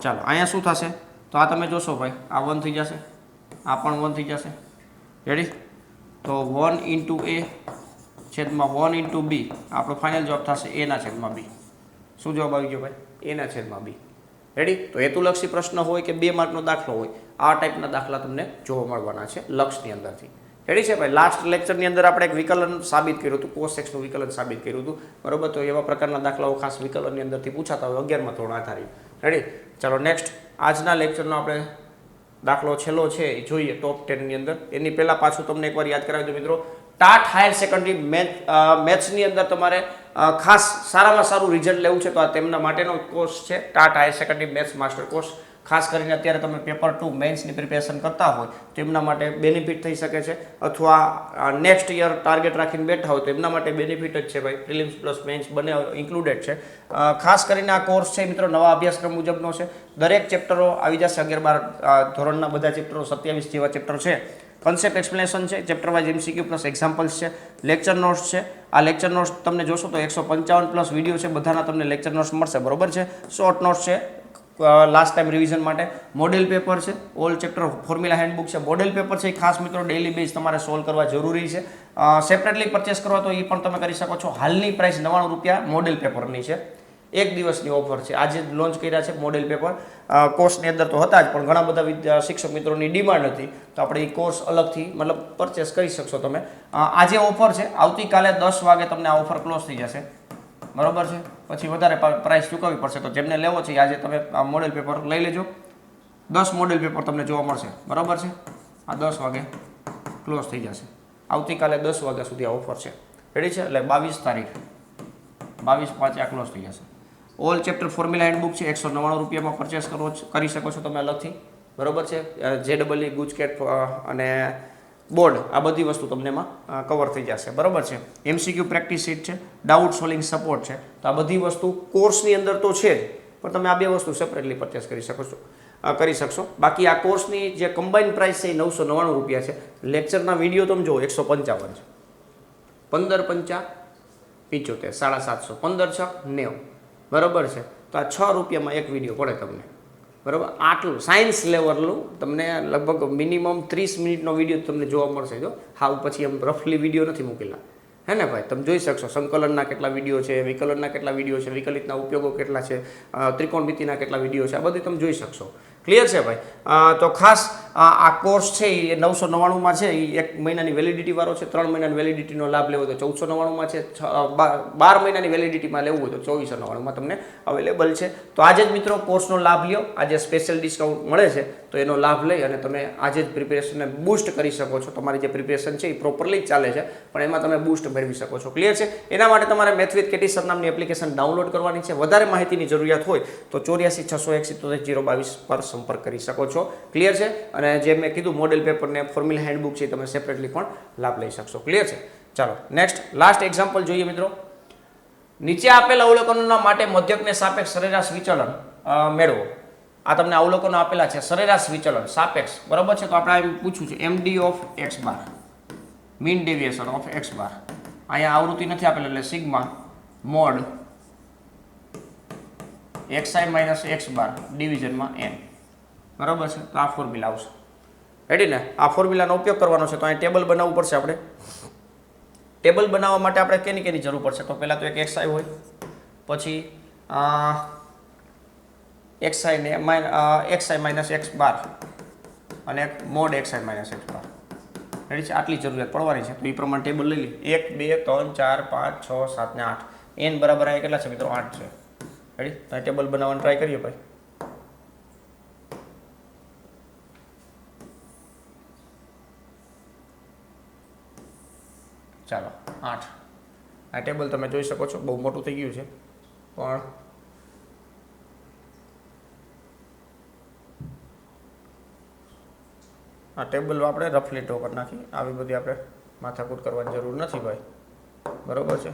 ચાલો અહીંયા શું થશે? તો આ તમે જોશો ભાઈ, આ 1 થઈ જશે, આ પણ 1 થઈ જશે. રેડી? તો 1 * a / 1 * b આપણો ફાઇનલ જવાબ થશે a/b. શું જવાબ આવી ગયો ભાઈ? a/b. રેડી? તો હેતુલક્ષી પ્રશ્ન હોય કે 2 માર્કનો દાખલો હોય, આ ટાઈપના દાખલા તમને જોવા મળવાના છે લક્ષની અંદરથી. રેડી છે ભાઈ? લાસ્ટ લેક્ચરની અંદર આપણે એક વિકલન સાબિત કર્યું હતું, cos x નું વિકલન સાબિત કર્યું હતું. બરોબર? તો એવા પ્રકારના દાખલાઓ ખાસ વિકલનની અંદરથી પૂછાતા હોય 11માં ધોરણ આધારિત. રેડી? ચાલો નેક્સ્ટ આજના લેક્ચરનો આપણે દાખલો છેલ્લો છે એ જોઈએ ટોપ 10 ની અંદર. એની પહેલાં પાછું તમને એકવાર યાદ કરાવી દઉં મિત્રો, ટાટ હાયર સેકન્ડરી મેથ્સની અંદર તમારે ખાસ સારામાં સારું રિઝલ્ટ લેવું છે તો આ તેમના માટેનો કોર્સ છે, TAT higher secondary maths master course. ખાસ કરીને અત્યારે તમે પેપર 2 મેન્સની પ્રિપેરેશન કરતા હોય તો એમના માટે બેનિફિટ થઈ શકે છે, અથવા નેક્સ્ટ યર ટાર્ગેટ રાખીને બેઠા હોય તો એમના માટે બેનિફિટ જ છે ભાઈ. પ્રિલિમ્સ પ્લસ મેન્સ બંને ઇન્ક્લુડેડ છે. ખાસ કરીને આ કોર્સ છે મિત્રો નવા અભ્યાસક્રમ મુજબનો છે. દરેક ચેપ્ટરો આવી જશે. 11-12 ધોરણના બધા ચેપ્ટરો 27 જેવા ચેપ્ટર છે. કન્સેપ્ટ એક્સપ્લેનેશન છે, chapter wise MCQ plus examples છે, લેક્ચર નોટ્સ છે. આ લેક્ચર નોટ્સ તમને જોશો તો 155 પ્લસ વિડીયો છે, બધાના તમને લેક્ચર નોટ્સ મળશે. બરોબર છે? શોર્ટ નોટ્સ છે, લાસ્ટ ટાઈમ રિવિઝન માટે મોડેલ પેપર છે, ઓલ ચેપ્ટર ફોર્મ્યુલા હેન્ડબુક છે. મોડેલ પેપર છે એ ખાસ મિત્રો ડેઇલી બેઝ તમારે સોલ્વ કરવા જરૂરી છે. સેપરેટલી પરચેસ કરવા તો એ પણ તમે કરી શકો છો. હાલની પ્રાઇસ 99 રૂપિયા મોડેલ પેપરની છે. એક દિવસની ઓફર છે. આજે જ લોન્ચ કર્યા છે મોડેલ પેપર. કોર્સની અંદર તો હતા જ, પણ ઘણા બધા શિક્ષક મિત્રોની ડિમાન્ડ હતી, તો આપણે એ કોર્સ અલગથી મતલબ પરચેસ કરી શકશો તમે. આજે ઓફર છે, આવતીકાલે 10 વાગે તમને આ ઓફર ક્લોઝ થઈ જશે, બરોબર છે. પછી વધારે પ્રાઇસ ચૂકવવી પડશે. તો જેમને લેવો છે આજે તમે આ મોડેલ પેપર લઈ લેજો. 10 મોડેલ પેપર તમને જોવા મળશે, બરોબર છે. આ 10 વાગે ક્લોઝ થઈ જશે. આવતીકાલે 10 વાગ્યા સુધી આ ઓફર છે. રેડી છે? એટલે 22 તારીખ 22/5 આ ક્લોઝ થઈ જશે. ઓલ ચેપ્ટર ફોર્મ્યુલા હેન્ડબુક છે, 199 રૂપિયામાં પરચેસ કરી શકો છો તમે અલગથી, બરોબર છે. JEE, ગુજકેટ અને બોર્ડ, આ બધી વસ્તુ તમને એમાં કવર થઈ જશે, બરોબર છે. MCQ પ્રેક્ટિસ સીટ છે, ડાઉટ સોલ્વિંગ સપોર્ટ છે. તો આ બધી વસ્તુ કોર્સની અંદર તો છે જ, પણ તમે આ બે વસ્તુ સેપરેટલી પરચેસ કરી શકશો. બાકી આ કોર્સની જે કમ્બાઇન પ્રાઇસ છે એ 999 રૂપિયા છે. લેક્ચરના વિડીયો તમે જુઓ 155 છે. 15 5 75 750, 15 6 90, બરોબર છે. તો આ 6 રૂપિયામાં એક વિડીયો પડે તમને, બરાબર. આટલું સાયન્સ લેવલનું તમને લગભગ મિનિમમ 30 મિનિટનો વિડીયો તમને જોવા મળશે. જો હાવ પછી એમ રફલી વિડીયો નથી મૂકેલા, હે ને ભાઈ? તમે જોઈ શકશો સંકલનના કેટલા વિડીયો છે, વિકલનના કેટલા વિડીયો છે, વિકલિતના ઉપયોગો કેટલા છે, ત્રિકોણમિતિના કેટલા વિડીયો છે, આ બધું તમે જોઈ શકશો. ક્લિયર છે ભાઈ? તો ખાસ આ કોર્સ છે એ 999માં છે. એ 1 મહિનાની વેલિડિટી વાળો છે. 3 મહિનાની વેલિડિટીનો લાભ લેવો તો 1499માં છે. 12 મહિનાની વેલિડિટીમાં લેવું હોય તો 2499માં તમને અવેલેબલ છે. તો આજે જ મિત્રો કોર્સનો લાભ લ્યો. આજે સ્પેશિયલ ડિસ્કાઉન્ટ મળે છે, તો એનો લાભ લઈ અને તમે આજે જ પ્રિપેરેશનને બૂસ્ટ કરી શકો છો. તમારી જે પ્રિપેરેશન છે એ પ્રોપરલી જ ચાલે છે, પણ એમાં તમે બૂસ્ટ મેળવી શકો છો. ક્લિયર છે? એના માટે તમારે મેથ વિથ કેટી સર નામની એપ્લિકેશન ડાઉનલોડ કરવાની છે. વધારે માહિતીની જરૂરિયાત હોય તો 84 671 022 પર સંપર્ક કરી શકો છો. ક્લિયર છે? અને જે મેં કીધું મોડેલ પેપર ને ફોર્મ્યુલા હેન્ડબુક છે તમે સેપરેટલી પણ લાભ લઈ શકશો. ક્લિયર છે? ચાલો નેક્સ્ટ લાસ્ટ એક્ઝામ્પલ જોઈએ મિત્રો. નીચે આપેલા અવલોકનોના માટે મધ્યકને સાપેક્ષ સરેરાશ વિચલન મેળવો. આ તમને અવલોકનો આપેલા છે, સરેરાશ વિચલન સાપેક્ષ, બરોબર છે. તો આપણે એમ પૂછ્યું છે MD of x bar, mean deviation of x બાર. અહીંયા આવૃત્તિ નથી આપેલ એટલે sigma mode xi minus x બાર ડિવિઝનમાં n, બરાબર છે. તો આ ફોર્મ્યુલા આવશે. રેડી ને? આ ફોર્મ્યુલાનો ઉપયોગ કરવાનો છે. તો અહીં ટેબલ બનાવવું પડશે આપણે. ટેબલ બનાવવા માટે આપણે કેની જરૂર પડશે? તો પહેલાં તો એક xi હોય, પછી xi ને xi માઇનસ x બાર અને એક મોડ xi માઇનસ x બાર. રેડી છે? આટલી જરૂરિયાત પડવાની છે. તો એ પ્રમાણે ટેબલ લઈ લઈએ. 1 2 3 4 5 6 7 ને 8. n બરાબર અહીંયા કેટલા છે મિત્રો? 8 છે. રેડી? તો ટેબલ બનાવવાનું ટ્રાય કરીએ ભાઈ. ચાલો 8. આ ટેબલ તમે જોઈ શકો છો, બહુ મોટું થઈ ગયું છે, પણ આ ટેબલ આપણે રફલી ડ્રો કરી નાખી. આવી બધી આપણે માથાકૂટ કરવાની જરૂર નથી ભાઈ, બરોબર છે.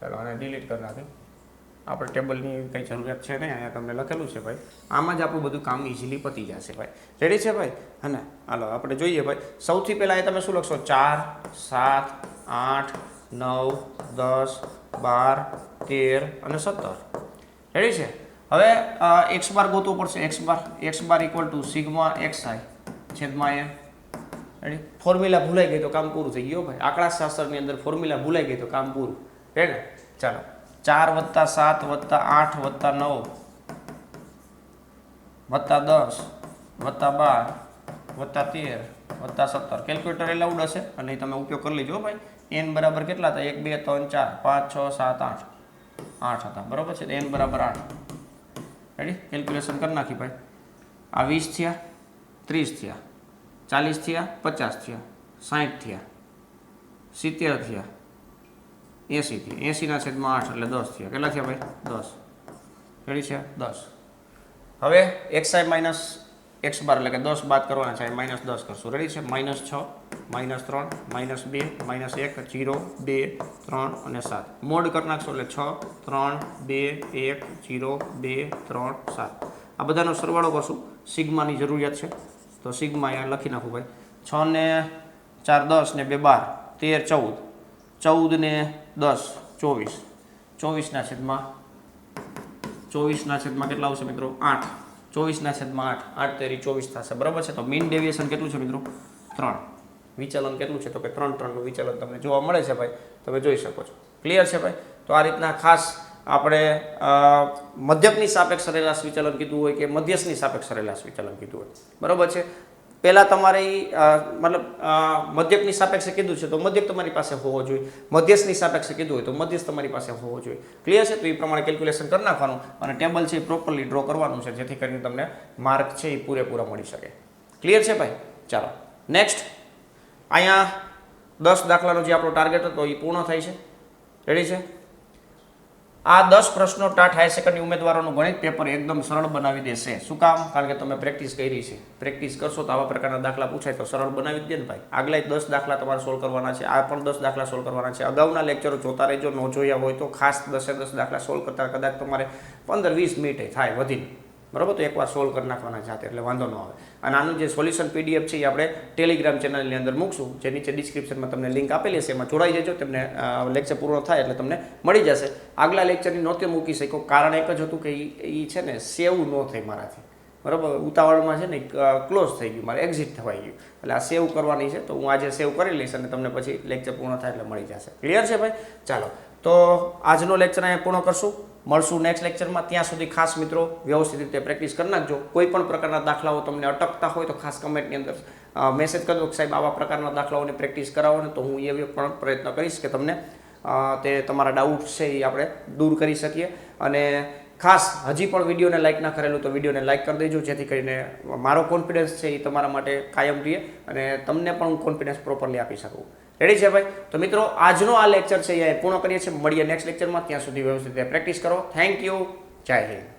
ચાલો આને ડિલીટ કરી નાખી. આપણે ટેબલની કંઈ જરૂરિયાત છે નહીં. અહીંયા તમને લખેલું છે ભાઈ. આમાં જ આપણું બધું કામ ઇઝીલી પતી જશે ભાઈ. રેડી છે ભાઈ? હે ને? હાલો આપણે જોઈએ ભાઈ. સૌથી પહેલાં એ તમે શું લખશો? 4 7 8 9 10 12 13 અને 17. રેડી છે? હવે x બાર ગોતવું પડશે. x bar equal to sigma xi છેદમાં n. રેડી? ફોર્મ્યુલા ભૂલાઈ ગઈ તો કામ પૂરું થઈ ગયું ભાઈ. આંકડાશાસ્ત્રની અંદર ફોર્મ્યુલા ભૂલાઈ ગઈ તો કામ પૂરું. રેડી? ચાલો 4 + 7 + 8 + 9 + 10 + 12 + 13 + 17. કેલ્ક્યુલેટર એલાઉડ હશે અને એ તમે ઉપયોગ કરી લેજો ભાઈ. n બરાબર કેટલા હતા? 1 2 3 4 5 6 7 8 8 હતા, બરાબર છે. n બરાબર 8. રેડી? કેલ્ક્યુલેશન કરી નાખી ભાઈ. આ 20 થયા, 30 થયા, 40 થયા, 50 થયા, 60 થયા, 70 થયા, 80 થયા. 80 ના છેદમાં 8 એટલે 10 થયા. કેટલા થયા ભાઈ? 10. રેડી છે? 10. હવે xi માઇનસ x બાર એટલે કે 10 બાદ કરવાના છે. માઇનસ 10 કરશું. રેડી છે? -6 -3 -2 -1 0 2 3 અને 7. મોડ કરી નાખશો એટલે 6 3 2 1 0 2 3 7. આ બધાનો સરવાળો કરશું. સિગ્માની જરૂરિયાત છે તો સિગ્મા અહીંયા લખી નાખું ભાઈ. 6 ને 4 10 ને 2 12 13 14 14 ને 10 24 24 ના છેદમાં 24 છેદમાં કેટલા આવશે મિત્રો 8, 24 છેદમાં 8, 8 તેરી 24 થશે, બરાબર છે. તો મીન ડેવિએશન કેટલું છે મિત્રો 3, વિચલન કેટલું છે તો કે 3 નું વિચલન તમને જોવા મળે છે ભાઈ, તમે જોઈ શકો છો. ક્લિયર છે ભાઈ. તો આ રીતના ખાસ આપણે મધ્યકની સાપેક્ષ સરેરાશ વિચલન કીધું હોય કે મધ્યસ્થની સાપેક્ષ સરેરાશ વિચલન કીધું હોય, બરાબર છે. પહેલાં તમારે મતલબ મધ્યકની સાપેક્ષે કીધું છે તો મધ્યક તમારી પાસે હોવો જોઈએ, મધ્યસ્થની સાપેક્ષે કીધું હોય તો મધ્યસ્થ તમારી પાસે હોવો જોઈએ. ક્લિયર છે. તો એ પ્રમાણે કેલ્ક્યુલેશન કરી નાખવાનું અને ટેબલ છે એ પ્રોપરલી ડ્રો કરવાનું છે, જેથી કરીને તમને માર્ક છે એ પૂરેપૂરા મળી શકે. ક્લિયર છે ભાઈ. ચાલો નેક્સ્ટ. અહીંયા 10 દાખલાનો જે આપણો ટાર્ગેટ હતો એ પૂર્ણ થાય છે. રેડી છે. આ 10 પ્રશ્નો ટાટ હાયર સેકન્ડરી ઉમેદવારોનું ગણિત પેપર એકદમ સરળ બનાવી દેશે. શું કામ? કારણ કે તમે પ્રેક્ટિસ કરી છે. પ્રેક્ટિસ કરશો તો આવા પ્રકારના દાખલા પૂછાય તો સરળ બનાવી જ દે ને ભાઈ. આગલા 10 દાખલા તમારે સોલ્વ કરવાના છે, આ પણ 10 દાખલા સોલ્વ કરવાના છે. અગાઉના લેક્ચરો જોતા રહેજો, ન જોયા હોય તો ખાસ 10 દાખલા સોલ્વ કરતા કદાચ તમારે 15-20 મિનિટ થાય વધીને, બરાબર. તો એકવાર સોલ્વ કરી નાખવાના જાતે, એટલે વાંધો ન આવે. અને આનું જે સોલ્યુશન પીડીએફ છે એ આપણે ટેલિગ્રામ ચેનલની અંદર મૂકશું, જે નીચે ડિસ્ક્રિપ્શનમાં તમને લિંક આપેલી હશે, એમાં જોડાઈ જજો. તમને લેક્ચર પૂરો થાય એટલે તમને મળી જશે. આગલા લેક્ચરની નહોતી મૂકી શક્યો, કારણ એક જ હતું કે એ છે ને સેવ ન થઈ મારાથી, બરાબર. ઉતાવળમાં છે ને ક્લોઝ થઈ ગયું, મારે એક્ઝિટ થવાઈ ગયું, એટલે આ સેવ કરવાની છે. તો હું આજે સેવ કરી લઈશ અને તમને પછી લેક્ચર પૂર્ણ થાય એટલે મળી જશે. ક્લિયર છે ભાઈ. ચાલો તો આજનો લેક્ચર અહીંયા પૂર્ણ કરશું. મળશું નેક્સ્ટ લેક્ચરમાં. ત્યાં સુધી ખાસ મિત્રો વ્યવસ્થિત રીતે પ્રેક્ટિસ કરી નાખજો. કોઈ પણ પ્રકારના દાખલાઓ તમને અટકતા હોય તો ખાસ કમેન્ટની અંદર મેસેજ કરજો કે સાહેબ આવા પ્રકારના દાખલાઓની પ્રેક્ટિસ કરાવો ને, તો હું એ પણ પ્રયત્ન કરીશ કે તમને તે તમારા ડાઉટ છે એ આપણે દૂર કરી શકીએ. અને ખાસ હજી પણ વિડીયોને લાઇક ના કરેલું તો વિડીયોને લાઇક કરી દેજો, જેથી કરીને મારો કોન્ફિડન્સ છે એ તમારા માટે કાયમ રહે અને તમને પણ હું કોન્ફિડન્સ પ્રોપરલી આપી શકું. રેડી છે ભાઈ. તો મિત્રો આજનો આ લેક્ચર છે એ પૂર્ણ કરીએ છીએ. મળીએ નેક્સ્ટ લેક્ચરમાં. ત્યાં સુધી વ્યવસ્થિત પ્રેક્ટિસ કરો. Thank you. જય હિન્દ.